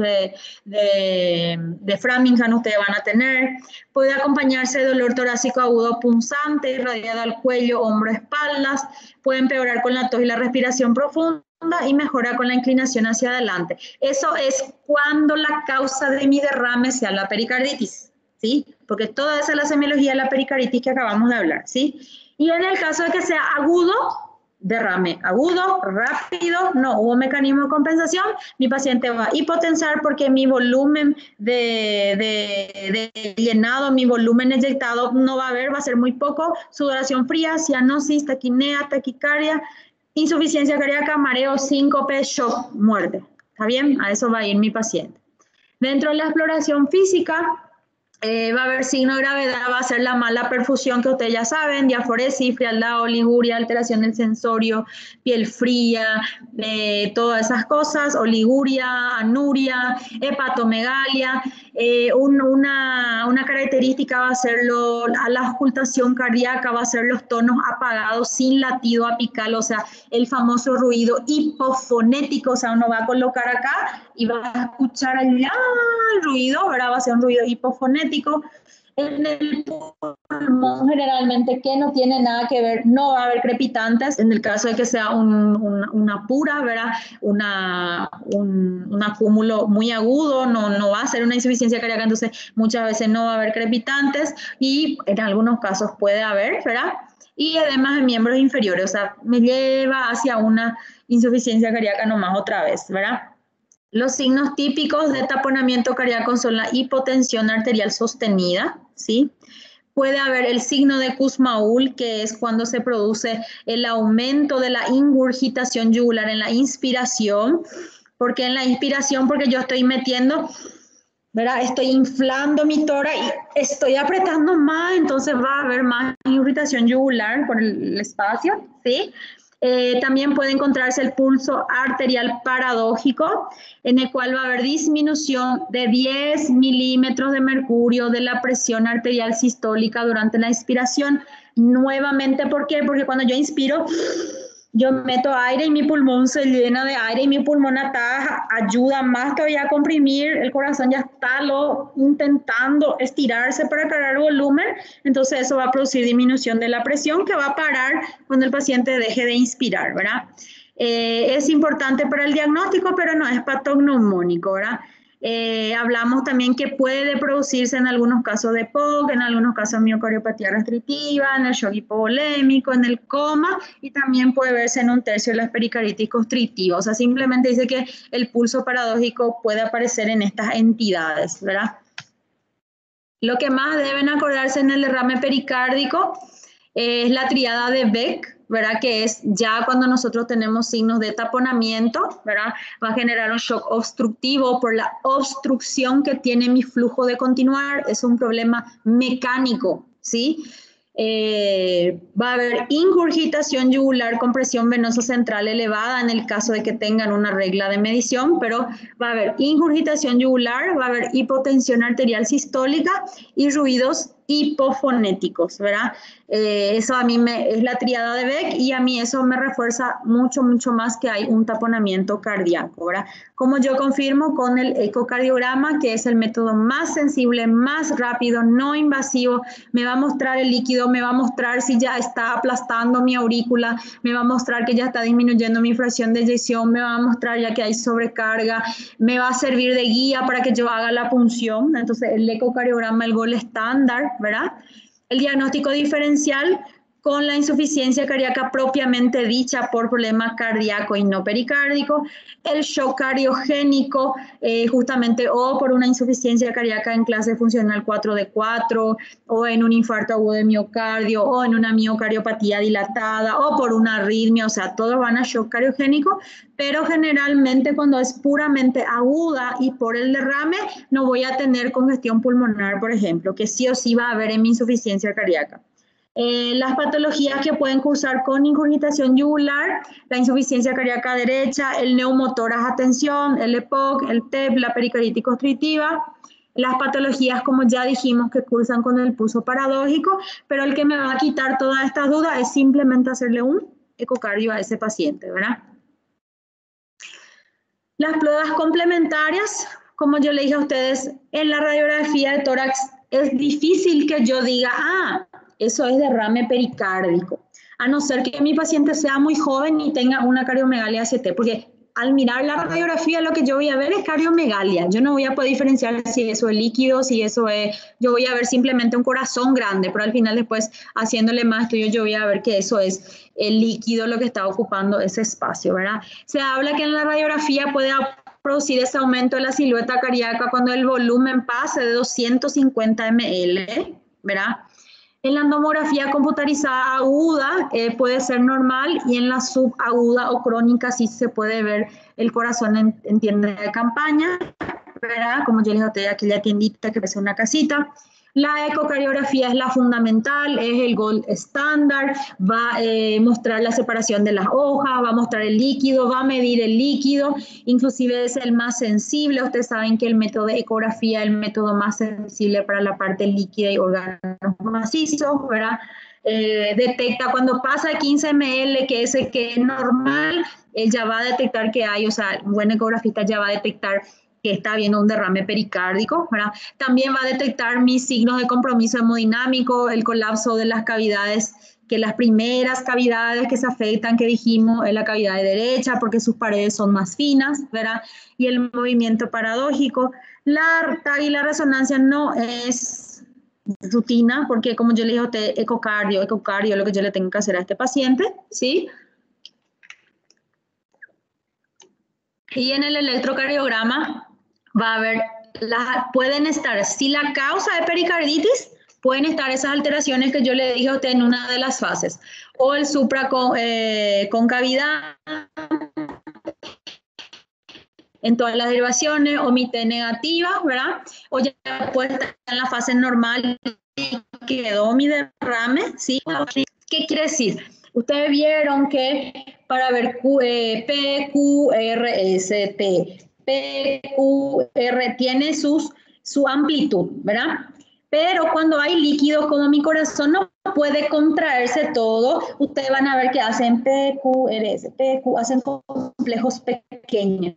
de Framingham ustedes van a tener. Puede acompañarse de dolor torácico agudo punzante, irradiado al cuello, hombro, espaldas. Puede empeorar con la tos y la respiración profunda y mejora con la inclinación hacia adelante. Eso es cuando la causa de mi derrame sea la pericarditis, ¿sí? Porque toda esa es la semiología de la pericarditis que acabamos de hablar, ¿sí? Y en el caso de que sea agudo, derrame agudo, rápido, no hubo mecanismo de compensación, mi paciente va a hipotensar porque mi volumen de llenado, mi volumen eyectado no va a haber, va a ser muy poco, sudoración fría, cianosis, taquinea, taquicardia, insuficiencia cardíaca, mareo, síncope, shock, muerte. ¿Está bien? A eso va a ir mi paciente. Dentro de la exploración física, va a haber signo de gravedad, va a ser la mala perfusión que ustedes ya saben, diaforesis, frialdad, oliguria, alteración del sensorio, piel fría, todas esas cosas, oliguria, anuria, hepatomegalia. Una característica va a ser a la auscultación cardíaca, va a ser los tonos apagados sin latido apical, o sea, el famoso ruido hipofonético, o sea, uno va a colocar acá y va a escuchar allá el ruido, ¿verdad? Va a ser un ruido hipofonético. En el pulmón generalmente que no tiene nada que ver, no va a haber crepitantes, en el caso de que sea una pura, ¿verdad? Un acúmulo muy agudo, no va a ser una insuficiencia cardíaca, entonces muchas veces no va a haber crepitantes y en algunos casos puede haber, ¿verdad? Y además de miembros inferiores, o sea, me lleva hacia una insuficiencia cardíaca nomás otra vez, ¿verdad? Los signos típicos de taponamiento cardíaco son la hipotensión arterial sostenida, ¿sí? Puede haber el signo de Kussmaul, que es cuando se produce el aumento de la ingurgitación yugular en la inspiración. ¿Por qué en la inspiración? Porque yo estoy metiendo, ¿verdad? Estoy inflando mi tórax y estoy apretando más, entonces va a haber más ingurgitación yugular por el espacio, ¿sí? También puede encontrarse el pulso arterial paradójico, en el cual va a haber disminución de 10 milímetros de mercurio de la presión arterial sistólica durante la inspiración. Nuevamente, ¿por qué? Porque cuando yo inspiro, yo meto aire y mi pulmón se llena de aire y mi pulmón ataja, ayuda más todavía a comprimir, el corazón ya está intentando estirarse para cargar volumen, entonces eso va a producir disminución de la presión que va a parar cuando el paciente deje de inspirar, ¿verdad? Es importante para el diagnóstico, pero no es patognomónico, ¿verdad? Hablamos también que puede producirse en algunos casos de POC, en algunos casos miocardiopatía restrictiva, en el shock hipovolémico, en el coma, y también puede verse en un tercio de las pericarditis constrictivas. O sea, simplemente dice que el pulso paradójico puede aparecer en estas entidades, ¿verdad? Lo que más deben acordarse en el derrame pericárdico es la triada de Beck, ¿verdad? Que es ya cuando nosotros tenemos signos de taponamiento, ¿verdad? Va a generar un shock obstructivo por la obstrucción que tiene mi flujo de continuar, es un problema mecánico, ¿sí? Va a haber ingurgitación yugular con presión venosa central elevada en el caso de que tengan una regla de medición, pero va a haber ingurgitación yugular, va a haber hipotensión arterial sistólica y ruidos hipofonéticos, ¿verdad? Eso a mí es la triada de Beck y a mí eso me refuerza mucho, mucho más que hay un taponamiento cardíaco, ¿verdad? Como yo confirmo con el ecocardiograma, que es el método más sensible, más rápido, no invasivo, me va a mostrar el líquido, me va a mostrar si ya está aplastando mi aurícula, me va a mostrar que ya está disminuyendo mi fracción de eyección, me va a mostrar ya que hay sobrecarga, me va a servir de guía para que yo haga la punción. Entonces el ecocardiograma, el gol estándar, ¿verdad? El diagnóstico diferencial con la insuficiencia cardíaca propiamente dicha por problema cardíaco y no pericárdico, el shock cardiogénico justamente o por una insuficiencia cardíaca en clase funcional 4 de 4 o en un infarto agudo de miocardio o en una miocardiopatía dilatada o por una arritmia, o sea, todos van a shock cardiogénico, pero generalmente cuando es puramente aguda y por el derrame no voy a tener congestión pulmonar, por ejemplo, que sí o sí va a haber en mi insuficiencia cardíaca. Las patologías que pueden cursar con ingurgitación yugular, la insuficiencia cardíaca derecha, el neumotoras a tensión, el EPOC, el TEP, la pericarditis constrictiva, las patologías, como ya dijimos, que cursan con el pulso paradójico, pero el que me va a quitar todas estas dudas es simplemente hacerle un ecocardio a ese paciente, ¿verdad? Las pruebas complementarias, como yo le dije a ustedes, en la radiografía de tórax es difícil que yo diga, eso es derrame pericárdico, a no ser que mi paciente sea muy joven y tenga una cardiomegalia ACT, porque al mirar la radiografía lo que yo voy a ver es cardiomegalia, yo no voy a poder diferenciar si eso es líquido, si eso es, yo voy a ver simplemente un corazón grande, pero al final después haciéndole más estudios yo voy a ver que eso es el líquido lo que está ocupando ese espacio, ¿verdad? Se habla que en la radiografía puede producir ese aumento de la silueta cardíaca cuando el volumen pase de 250 ml, ¿verdad? En la tomografía computarizada aguda puede ser normal y en la subaguda o crónica sí se puede ver el corazón en tienda de campaña, ¿verdad? Como yo les dije, aquella tiendita que parece una casita. La ecocardiografía es la fundamental, es el gold estándar, va a mostrar la separación de las hojas, va a mostrar el líquido, va a medir el líquido, inclusive es el más sensible. Ustedes saben que el método de ecografía es el método más sensible para la parte líquida y órganos macizos, ¿verdad? Detecta cuando pasa de 15 ml, que ese que es normal, él ya va a detectar que hay, o sea, un buen ecografista ya va a detectar que está habiendo un derrame pericárdico, ¿verdad? También va a detectar mis signos de compromiso hemodinámico, el colapso de las cavidades, que las primeras cavidades que se afectan, que dijimos, es la cavidad de derecha, porque sus paredes son más finas, ¿verdad? Y el movimiento paradójico. La TAG y la resonancia no es rutina, porque como yo le dije a usted, ecocardio, lo que yo le tengo que hacer a este paciente, ¿sí? Y en el electrocardiograma va a haber, pueden estar, si la causa es pericarditis, pueden estar esas alteraciones que yo le dije a usted en una de las fases, o el supraconcavidad en todas las derivaciones, o mi T negativa, ¿verdad? O ya puede estar en la fase normal y quedó mi derrame, ¿sí? ¿Qué quiere decir? Ustedes vieron que para ver PQRST, PQR tiene su amplitud, ¿verdad? Pero cuando hay líquido, como mi corazón no puede contraerse todo, ustedes van a ver que hacen PQRS, PQ, hacen complejos pequeños.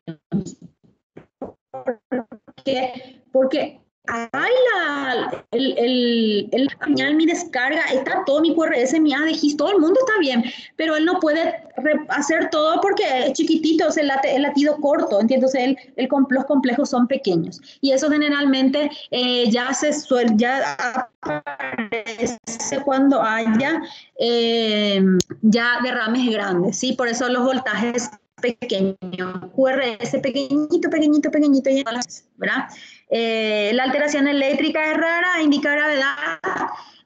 Porque hay el pañal, mi descarga, está todo mi QRS, mi ADGIS, todo el mundo está bien, pero él no puede hacer todo porque es chiquitito, es el latido corto, ¿entiendes? Los complejos son pequeños y eso generalmente ya aparece cuando haya ya derrames grandes, ¿sí? Por eso los voltajes pequeño, QRS pequeñito, pequeñito, pequeñito, ¿verdad? La alteración eléctrica es rara, indica gravedad,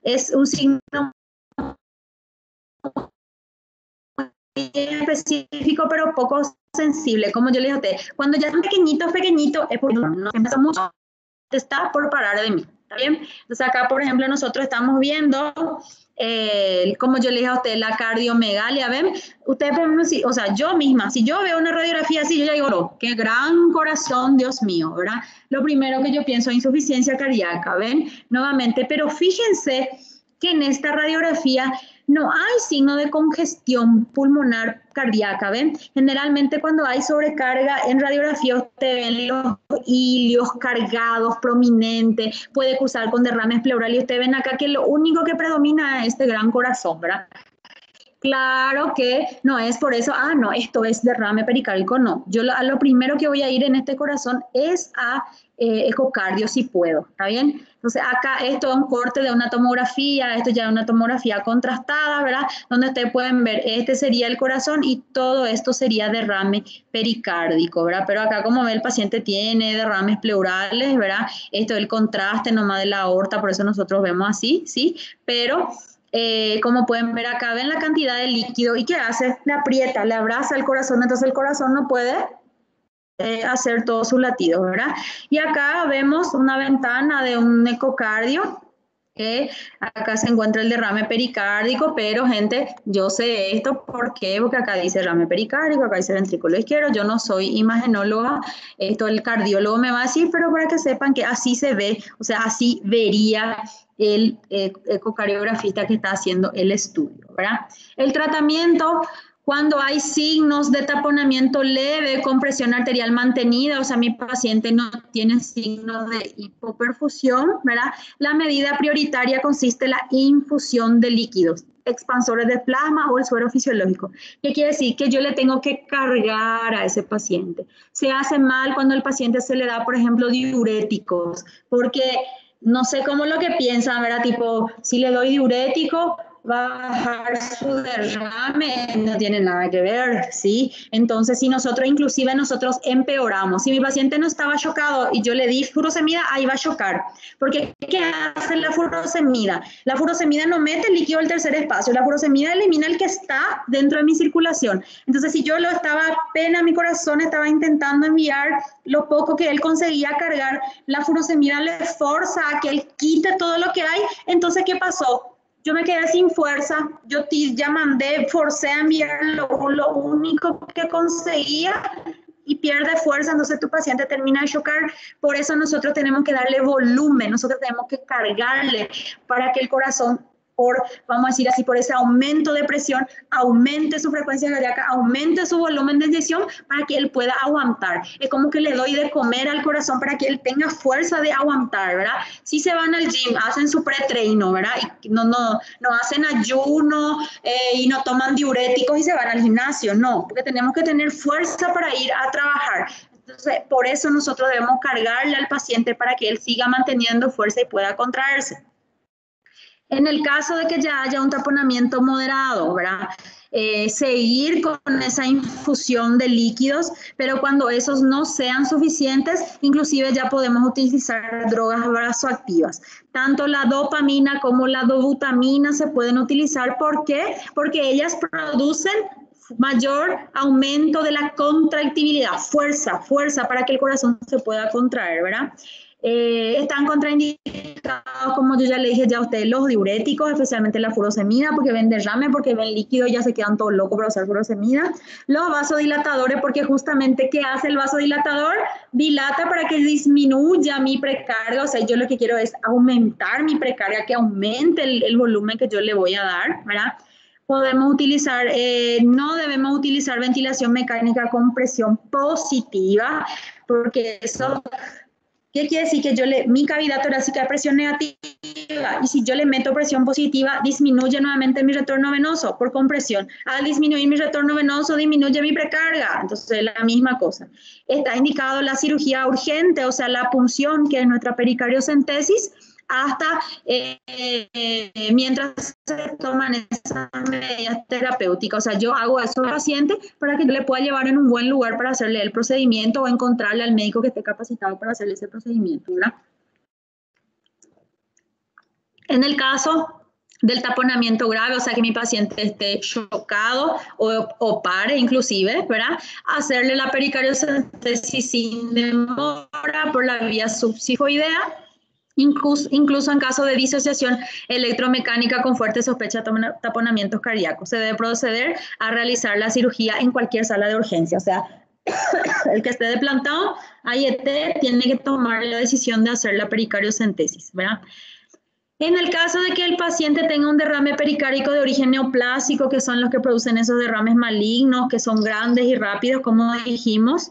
es un signo específico, pero poco sensible, como yo le dije a usted. Cuando ya son pequeñitos, es porque no se mucho, está por parar de mí, ¿está bien? Entonces acá, por ejemplo, nosotros estamos viendo, como yo le dije a usted, la cardiomegalia, ¿ven? Ustedes ven, o sea, yo misma, si yo veo una radiografía así, yo ya digo, oh, qué gran corazón, Dios mío, ¿verdad? Lo primero que yo pienso es insuficiencia cardíaca, ¿ven? Nuevamente, pero fíjense que en esta radiografía no hay signo de congestión pulmonar cardíaca, ¿ven? Generalmente cuando hay sobrecarga en radiografía usted ven los hilios cargados, prominentes, puede cruzar con derrames pleurales y usted ven acá que lo único que predomina es este gran corazón, ¿verdad? Claro que no es por eso, no, esto es derrame pericárdico, no. Yo a lo primero que voy a ir en este corazón es a ecocardio si puedo, ¿está bien? Entonces acá esto es un corte de una tomografía, esto ya es una tomografía contrastada, ¿verdad? Donde ustedes pueden ver, este sería el corazón y todo esto sería derrame pericárdico, ¿verdad? Pero acá como ve el paciente tiene derrames pleurales, ¿verdad? Esto es el contraste nomás de la aorta, por eso nosotros vemos así, ¿sí? Pero como pueden ver acá, ven la cantidad de líquido y ¿qué hace? Le aprieta, le abraza el corazón, entonces el corazón no puede hacer todos sus latidos, ¿verdad? Y acá vemos una ventana de un ecocardio, acá se encuentra el derrame pericárdico, pero gente, yo sé esto, ¿por qué? Porque acá dice derrame pericárdico, acá dice ventrículo izquierdo, yo no soy imagenóloga, esto el cardiólogo me va a decir, pero para que sepan que así se ve, o sea, así vería el ecocardiografista que está haciendo el estudio, ¿verdad? El tratamiento, cuando hay signos de taponamiento leve con presión arterial mantenida, o sea, mi paciente no tiene signos de hipoperfusión, ¿verdad? La medida prioritaria consiste en la infusión de líquidos, expansores de plasma o el suero fisiológico. ¿Qué quiere decir? Que yo le tengo que cargar a ese paciente. Se hace mal cuando al paciente se le da, por ejemplo, diuréticos, porque no sé cómo lo que piensan, ¿verdad? Tipo, si le doy diurético, va a bajar su derrame, no tiene nada que ver, ¿sí? Entonces, si inclusive nosotros empeoramos, si mi paciente no estaba chocado y yo le di furosemida, ahí va a chocar, porque ¿qué hace la furosemida? La furosemida no mete el líquido al tercer espacio, la furosemida elimina el que está dentro de mi circulación. Entonces, si yo lo estaba pena, mi corazón estaba intentando enviar lo poco que él conseguía cargar, la furosemida le forza a que él quite todo lo que hay, entonces, ¿qué pasó? Yo me quedé sin fuerza, yo ya mandé, forcé a enviar lo único que conseguía y pierde fuerza, entonces tu paciente termina de chocar. Por eso nosotros tenemos que darle volumen, nosotros tenemos que cargarle para que el corazón, vamos a decir así, por ese aumento de presión, aumente su frecuencia cardíaca, aumente su volumen de inyección para que él pueda aguantar. Es como que le doy de comer al corazón para que él tenga fuerza de aguantar, ¿verdad? Si se van al gym, hacen su pretreino, ¿verdad? Y no hacen ayuno y no toman diuréticos y se van al gimnasio, no, porque tenemos que tener fuerza para ir a trabajar. Entonces, por eso nosotros debemos cargarle al paciente para que él siga manteniendo fuerza y pueda contraerse. En el caso de que ya haya un taponamiento moderado, ¿verdad? Seguir con esa infusión de líquidos, pero cuando esos no sean suficientes, inclusive ya podemos utilizar drogas vasoactivas. Tanto la dopamina como la dobutamina se pueden utilizar. ¿Por qué? Porque ellas producen mayor aumento de la contractibilidad, fuerza para que el corazón se pueda contraer, ¿verdad? Están contraindicadas indicados, como yo ya le dije ya a ustedes, los diuréticos, especialmente la furosemida, porque ven derrame, porque ven líquido, ya se quedan todos locos para usar furosemida. Los vasodilatadores, porque justamente, ¿qué hace el vasodilatador? Dilata para que disminuya mi precarga, o sea, yo lo que quiero es aumentar mi precarga, que aumente el volumen que yo le voy a dar, ¿verdad? Podemos utilizar, no debemos utilizar ventilación mecánica con presión positiva, porque eso, ¿qué quiere decir? Que mi cavidad torácica es presión negativa, y si yo le meto presión positiva, disminuye nuevamente mi retorno venoso por compresión. Al disminuir mi retorno venoso, disminuye mi precarga. Entonces, es la misma cosa. Está indicado la cirugía urgente, o sea, la punción, que es nuestra pericardiocentesis, hasta mientras se toman esas medidas terapéuticas. O sea, yo hago eso al paciente para que yo le pueda llevar en un buen lugar para hacerle el procedimiento o encontrarle al médico que esté capacitado para hacerle ese procedimiento, ¿verdad? En el caso del taponamiento grave, o sea, que mi paciente esté chocado o pare inclusive, ¿verdad? Hacerle la pericardiocentesis sin demora por la vía subsifoidea. Incluso en caso de disociación electromecánica con fuerte sospecha de taponamientos cardíacos, se debe proceder a realizar la cirugía en cualquier sala de urgencia. O sea, el que esté de plantado, AIT, tiene que tomar la decisión de hacer la pericardiocentesis, ¿verdad? En el caso de que el paciente tenga un derrame pericárdico de origen neoplásico, que son los que producen esos derrames malignos, que son grandes y rápidos, como dijimos,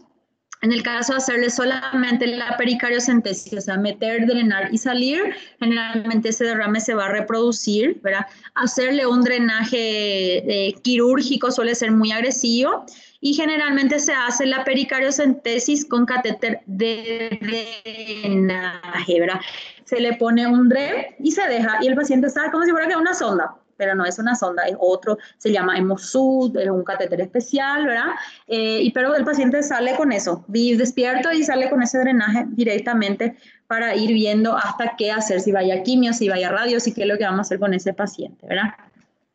en el caso de hacerle solamente la pericardiocentesis, o sea, meter, drenar y salir, generalmente ese derrame se va a reproducir, ¿verdad? Hacerle un drenaje quirúrgico suele ser muy agresivo y generalmente se hace la pericardiocentesis con catéter de drenaje, ¿verdad? Se le pone un DRE y se deja, y el paciente sale como si fuera que una sonda, pero no es una sonda, es otro, se llama Hemosud, es un catéter especial, ¿verdad? Pero el paciente sale con eso, despierto y sale con ese drenaje directamente para ir viendo hasta qué hacer, si vaya quimio, si vaya radio, si qué es lo que vamos a hacer con ese paciente, ¿verdad?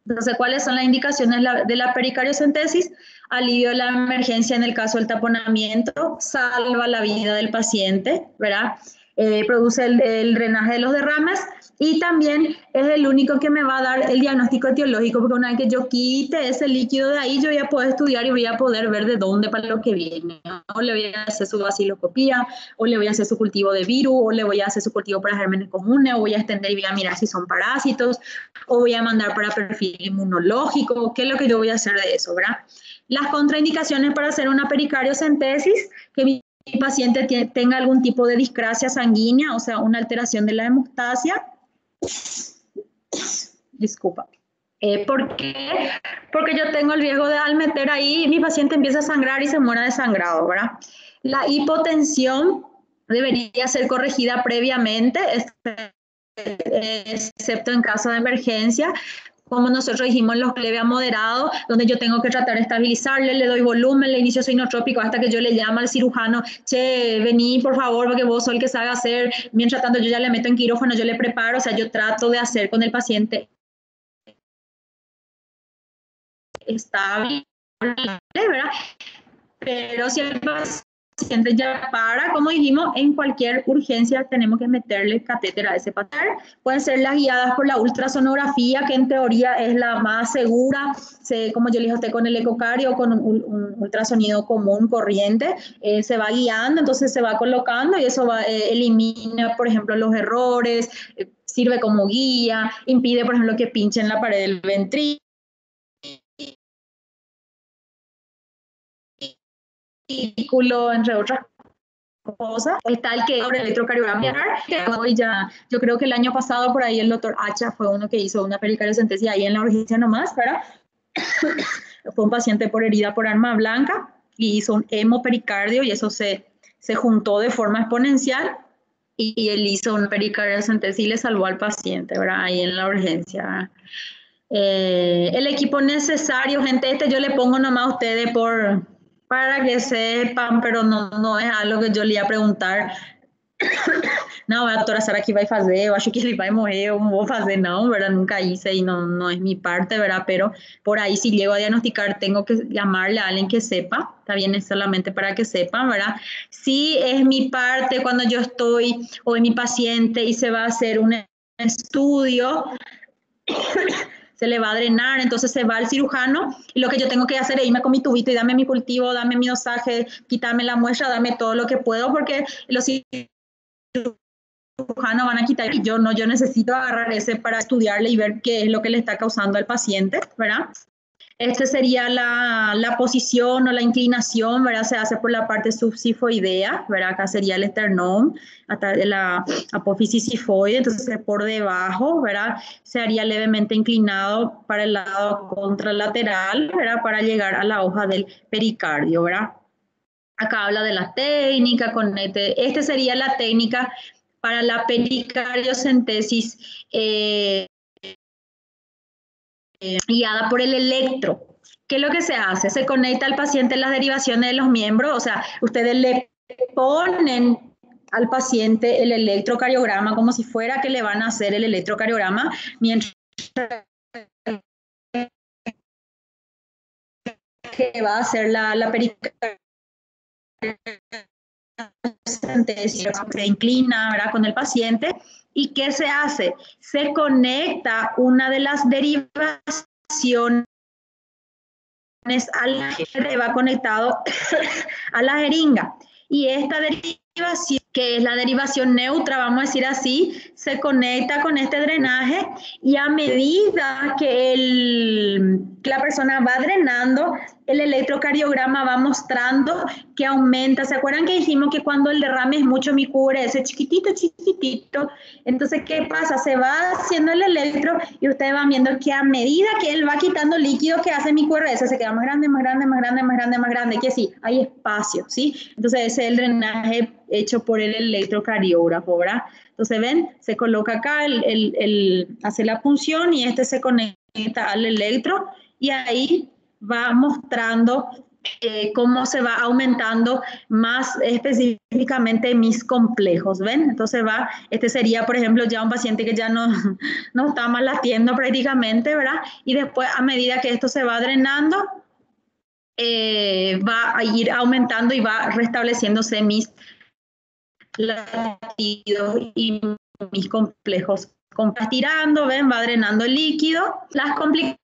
Entonces, ¿cuáles son las indicaciones de la pericardiocentesis? Alivio de la emergencia en el caso del taponamiento, salva la vida del paciente, ¿verdad? Produce el drenaje de los derrames y también es el único que me va a dar el diagnóstico etiológico, porque una vez que yo quite ese líquido de ahí, yo voy a poder estudiar y voy a poder ver de dónde para lo que viene. O le voy a hacer su baciloscopía, o le voy a hacer su cultivo de virus, o le voy a hacer su cultivo para gérmenes comunes, o voy a extender y voy a mirar si son parásitos, o voy a mandar para perfil inmunológico, qué es lo que yo voy a hacer de eso, ¿verdad? Las contraindicaciones para hacer una pericardiocentesis, que mi paciente tenga algún tipo de discrasia sanguínea, o sea, una alteración de la hemostasia. Disculpa. ¿Por qué? Porque yo tengo el riesgo de al meter ahí, mi paciente empieza a sangrar y se muera desangrado, ¿verdad? La hipotensión debería ser corregida previamente, excepto en caso de emergencia. Como nosotros dijimos, los plebe moderados, donde yo tengo que tratar de estabilizarle, le doy volumen, le inicio sinotrópico hasta que yo le llamo al cirujano, che, vení por favor, porque vos sos el que sabe hacer, mientras tanto yo ya le meto en quirófano, yo le preparo, o sea, yo trato de hacer con el paciente estable, ¿verdad? Pero si el paciente ya para, como dijimos, en cualquier urgencia tenemos que meterle catéter a ese paciente. Pueden ser las guiadas por la ultrasonografía, que en teoría es la más segura, como yo le dije a usted, con el ecocardio o con un ultrasonido común, corriente, se va guiando, entonces se va colocando y eso elimina, por ejemplo, los errores, sirve como guía, impide, por ejemplo, que pinche en la pared del ventrículo, entre otras cosas. Está el que abre el electrocardiograma, que hoy ya, yo creo que el año pasado por ahí el doctor Hacha fue uno que hizo una pericardiocentesis ahí en la urgencia nomás, ¿verdad? Fue un paciente por herida por arma blanca y hizo un hemopericardio y eso se juntó de forma exponencial y él hizo una pericardiocentesis y le salvó al paciente, ¿verdad? Ahí en la urgencia. El equipo necesario, gente, yo le pongo nomás a ustedes para que sepan, pero no es algo que yo le iba a preguntar. não, a doutora Sara que vai fazer, eu acho que ele vai morrer, eu não vou fazer não, ¿verdad? Nunca hice y no es mi parte, ¿verdad? Pero por ahí si llego a diagnosticar tengo que llamarle a alguien que sepa, está bien, es solamente para que sepan, ¿verdad? Si es mi parte cuando yo estoy o es mi paciente y se va a hacer un estudio, se le va a drenar, entonces se va al cirujano y lo que yo tengo que hacer es irme con mi tubito y dame mi cultivo, dame mi dosaje, quitarme la muestra, dame todo lo que puedo porque los cirujanos van a quitar y yo no, yo necesito agarrar ese para estudiarle y ver qué es lo que le está causando al paciente, ¿verdad? Esta sería la posición o la inclinación, ¿verdad? Se hace por la parte subsifoidea, ¿verdad? Acá sería el esternón, hasta de la apófisis sifoide, entonces por debajo, ¿verdad? Se haría levemente inclinado para el lado contralateral, ¿verdad? Para llegar a la hoja del pericardio, ¿verdad? Acá habla de la técnica, con este sería la técnica para la pericardiocentesis guiada por el electro. ¿Qué es lo que se hace? Se conecta al paciente en las derivaciones de los miembros, o sea, ustedes le ponen al paciente el electrocardiograma como si fuera que le van a hacer el electrocardiograma, mientras que va a hacer la pericardiocentesis, se inclina, ¿verdad? Con el paciente. ¿Y qué se hace? Se conecta una de las derivaciones a la jeringa, va conectado a la jeringa. Y esta derivación, que es la derivación neutra, vamos a decir así, se conecta con este drenaje y a medida que la persona va drenando, el electrocardiograma va mostrando que aumenta. ¿Se acuerdan que dijimos que cuando el derrame es mucho, mi cubre ese chiquitito, chiquitito? Entonces, ¿qué pasa? Se va haciendo el electro y ustedes van viendo que a medida que él va quitando líquido que hace mi QRS, se queda más grande, más grande, más grande, más grande, más grande, que sí, hay espacio, ¿sí? Entonces, ese es el drenaje hecho por el electrocardiógrafo, ¿verdad? Entonces, ven, se coloca acá, hace la punción y este se conecta al electro y ahí va mostrando cómo se va aumentando más específicamente mis complejos, ¿ven? Entonces este sería, por ejemplo, ya un paciente que ya no está más latiendo prácticamente, ¿verdad? Y después, a medida que esto se va drenando, va a ir aumentando y va restableciéndose mis latidos y mis complejos. Tirando, ¿ven? Va drenando el líquido. Las complicaciones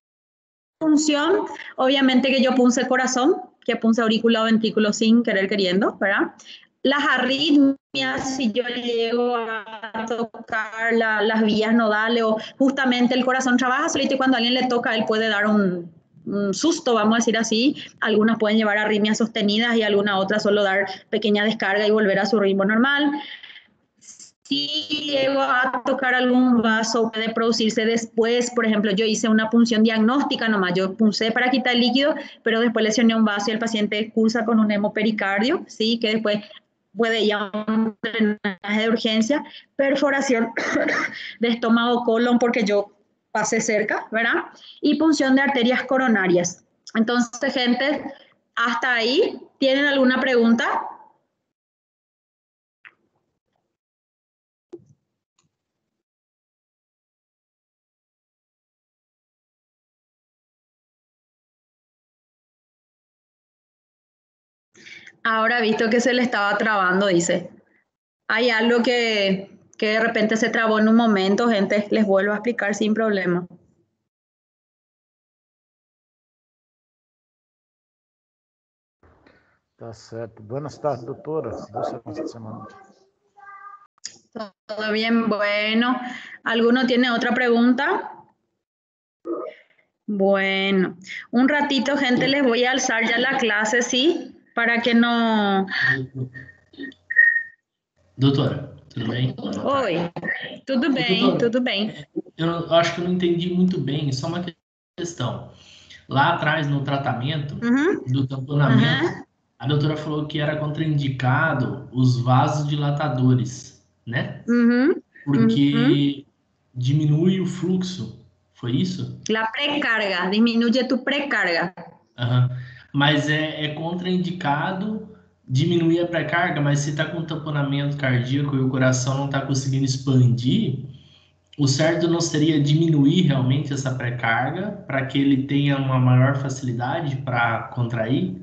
función, obviamente que yo puse corazón, que puse aurícula o ventrículo sin querer queriendo, ¿verdad? Las arritmias, si yo llego a tocar las vías nodales o justamente el corazón trabaja solito y cuando a alguien le toca, él puede dar un susto, vamos a decir así. Algunas pueden llevar arritmias sostenidas y algunas otras solo dar pequeña descarga y volver a su ritmo normal. Si llego a tocar algún vaso, puede producirse después. Por ejemplo, yo hice una punción diagnóstica nomás, yo punce para quitar el líquido, pero después lesioné un vaso y el paciente cursa con un hemopericardio, ¿sí? Que después puede ir a un drenaje de urgencia, perforación de estómago-colon porque yo pasé cerca, ¿verdad? Y punción de arterias coronarias. Entonces, gente, hasta ahí, ¿tienen alguna pregunta? Ahora visto que se le estaba trabando, dice. Hay algo que de repente se trabó en un momento, gente, les vuelvo a explicar sin problema. Tá certo. Buenas tardes, doutora. Boa fim de semana. Todo bien, bueno. ¿Alguno tiene otra pregunta? Bueno, un ratito, gente, les voy a alzar ya la clase, ¿sí? Para que no... Doutora, tudo bem? Oi, tudo bem, Doutora, tudo bem. Eu acho que eu não entendi muito bem, só uma questão. Lá atrás, no tratamento do tamponamento, a doutora falou que era contraindicado os vasodilatadores, né? Porque diminui o fluxo, foi isso? La precarga, disminuye tu precarga. Mas é contraindicado diminuir a pré-carga, mas se está com tamponamento cardíaco e o coração não está conseguindo expandir, o certo não seria diminuir realmente essa pré-carga para que ele tenha uma maior facilidade para contrair?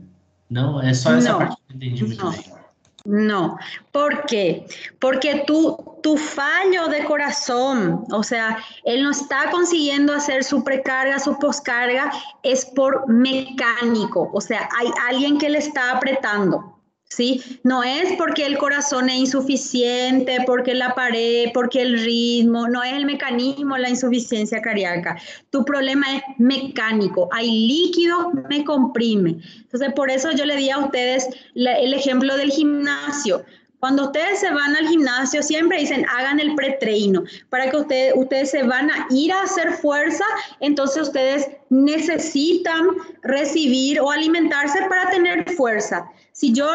Não, é só essa parte que eu entendi muito bem. No, ¿por qué? Porque tu fallo de corazón, o sea, él no está consiguiendo hacer su precarga, su poscarga, es por mecánico, o sea, hay alguien que le está apretando, ¿sí? No es porque el corazón es insuficiente, porque la pared, porque el ritmo, no es el mecanismo, la insuficiencia cardíaca. Tu problema es mecánico, hay líquido, me comprime. Entonces, por eso yo le di a ustedes el ejemplo del gimnasio. Cuando ustedes se van al gimnasio, siempre dicen, hagan el pretreino, para que ustedes se van a ir a hacer fuerza, entonces ustedes necesitan recibir o alimentarse para tener fuerza. Si yo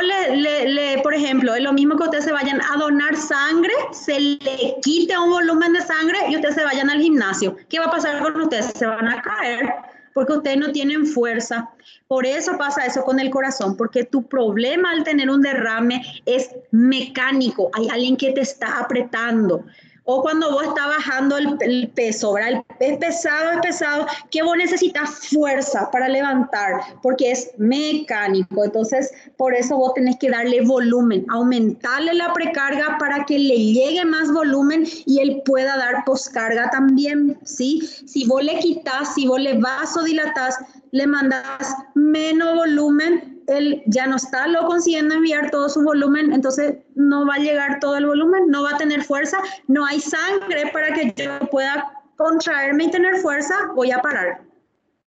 por ejemplo, es lo mismo que ustedes se vayan a donar sangre, se le quite un volumen de sangre y ustedes se vayan al gimnasio. ¿Qué va a pasar con ustedes? Se van a caer porque ustedes no tienen fuerza. Por eso pasa eso con el corazón, porque tu problema al tener un derrame es mecánico. Hay alguien que te está apretando. O cuando vos estás bajando el peso, ¿verdad? Es pesado, que vos necesitas fuerza para levantar, porque es mecánico. Entonces, por eso vos tenés que darle volumen, aumentarle la precarga para que le llegue más volumen y él pueda dar poscarga también, ¿sí? Si vos le quitas, si vos le vasodilatás, le mandás menos volumen, él ya no está consiguiendo enviar todo su volumen, entonces no va a llegar todo el volumen, no va a tener fuerza, no hay sangre para que yo pueda contraerme y tener fuerza, voy a parar.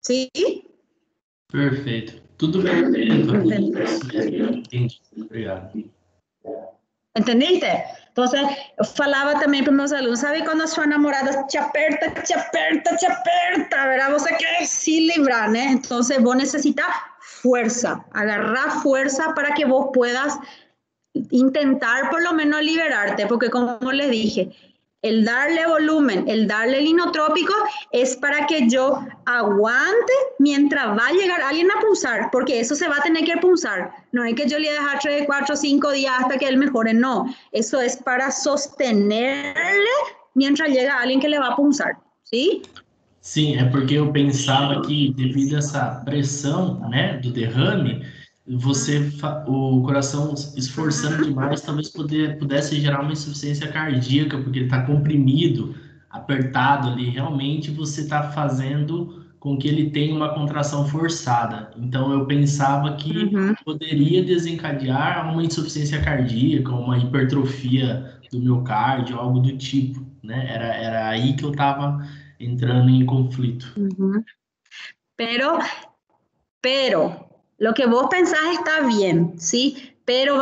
¿Sí? Perfeito. Tudo bem. Entendi. Obrigado. ¿Entendiste? Entonces, falaba también para meus alunos, ¿sabe cuando su enamorada te aperta, ¿verdad? Vos que sí libran, ¿eh? Entonces, vos necesitas fuerza, agarrar fuerza para que vos puedas intentar por lo menos liberarte, porque como les dije, el darle volumen, el darle el inotrópico es para que yo aguante mientras va a llegar alguien a punzar, porque eso se va a tener que punzar. No es que yo le deje 3, 4, 5 días hasta que él mejore, no. Eso es para sostenerle mientras llega alguien que le va a punzar, ¿sí? Sim, é porque eu pensava que devido a essa pressão, né, do derrame, o coração esforçando demais talvez pudesse gerar uma insuficiência cardíaca, porque ele está comprimido, apertado ali, realmente você está fazendo com que ele tenha uma contração forçada. Então eu pensava que poderia desencadear uma insuficiência cardíaca, uma hipertrofia do miocárdio, algo do tipo, né? Era aí que eu estava entrando en conflicto. Pero, lo que vos pensás está bien, ¿sí? Pero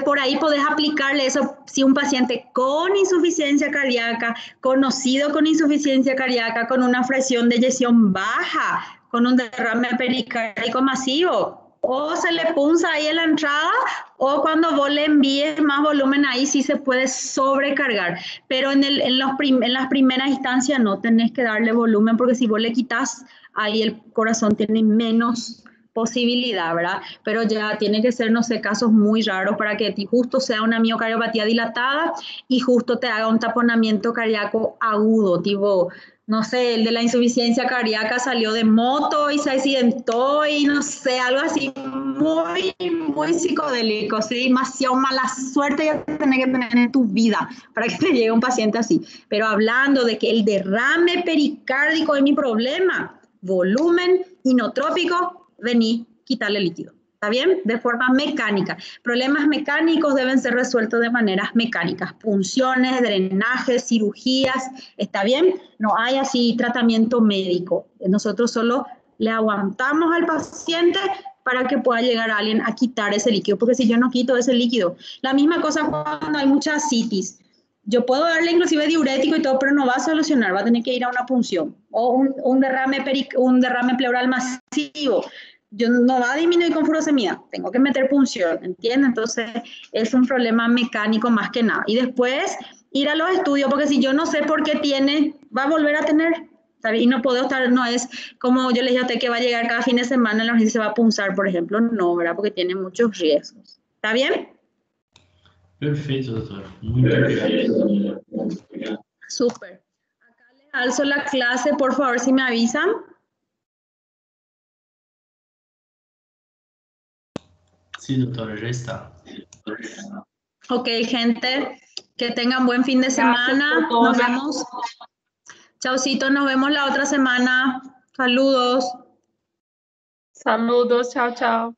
por ahí podés aplicarle eso si un paciente con insuficiencia cardíaca, conocido con insuficiencia cardíaca, con una fracción de eyección baja, con un derrame pericárdico masivo, o se le punza ahí en la entrada, o cuando vos le envíes más volumen ahí sí se puede sobrecargar, pero en las primeras instancias no tenés que darle volumen, porque si vos le quitas, ahí el corazón tiene menos posibilidad, ¿verdad? Pero ya tiene que ser, no sé, casos muy raros para que justo sea una miocardiopatía dilatada y justo te haga un taponamiento cardíaco agudo, tipo, no sé, el de la insuficiencia cardíaca salió de moto y se accidentó y no sé, algo así muy, muy psicodélico, ¿sí? Demasiado mala suerte ya tenés que tener en tu vida para que te llegue un paciente así. Pero hablando de que el derrame pericárdico es mi problema, volumen inotrópico, vení, quitarle líquido. ¿Está bien? De forma mecánica. Problemas mecánicos deben ser resueltos de maneras mecánicas. Punciones, drenajes, cirugías. ¿Está bien? No hay así tratamiento médico. Nosotros solo le aguantamos al paciente para que pueda llegar alguien a quitar ese líquido. Porque si yo no quito ese líquido, la misma cosa cuando hay mucha ascitis. Yo puedo darle inclusive diurético y todo, pero no va a solucionar. Va a tener que ir a una punción. O un derrame pleural masivo. Yo no va a disminuir con furosemida, tengo que meter punción, ¿entiendes? Entonces es un problema mecánico más que nada. Y después ir a los estudios, porque si yo no sé por qué tiene, va a volver a tener, ¿sabes? Y no puedo estar, no es como yo le dije a usted que va a llegar cada fin de semana en la urgencia y se va a punzar, por ejemplo, no, ¿verdad? Porque tiene muchos riesgos. ¿Está bien? Perfeito, doutora. Muito obrigado. Súper. Acá les alzo la clase, por favor, si me avisan. Sí, doutora, já está. Ok, gente, que tengan buen fin de semana. Nos vemos. Chaucito, nos vemos la otra semana. Saludos. Saludos, chao, chao.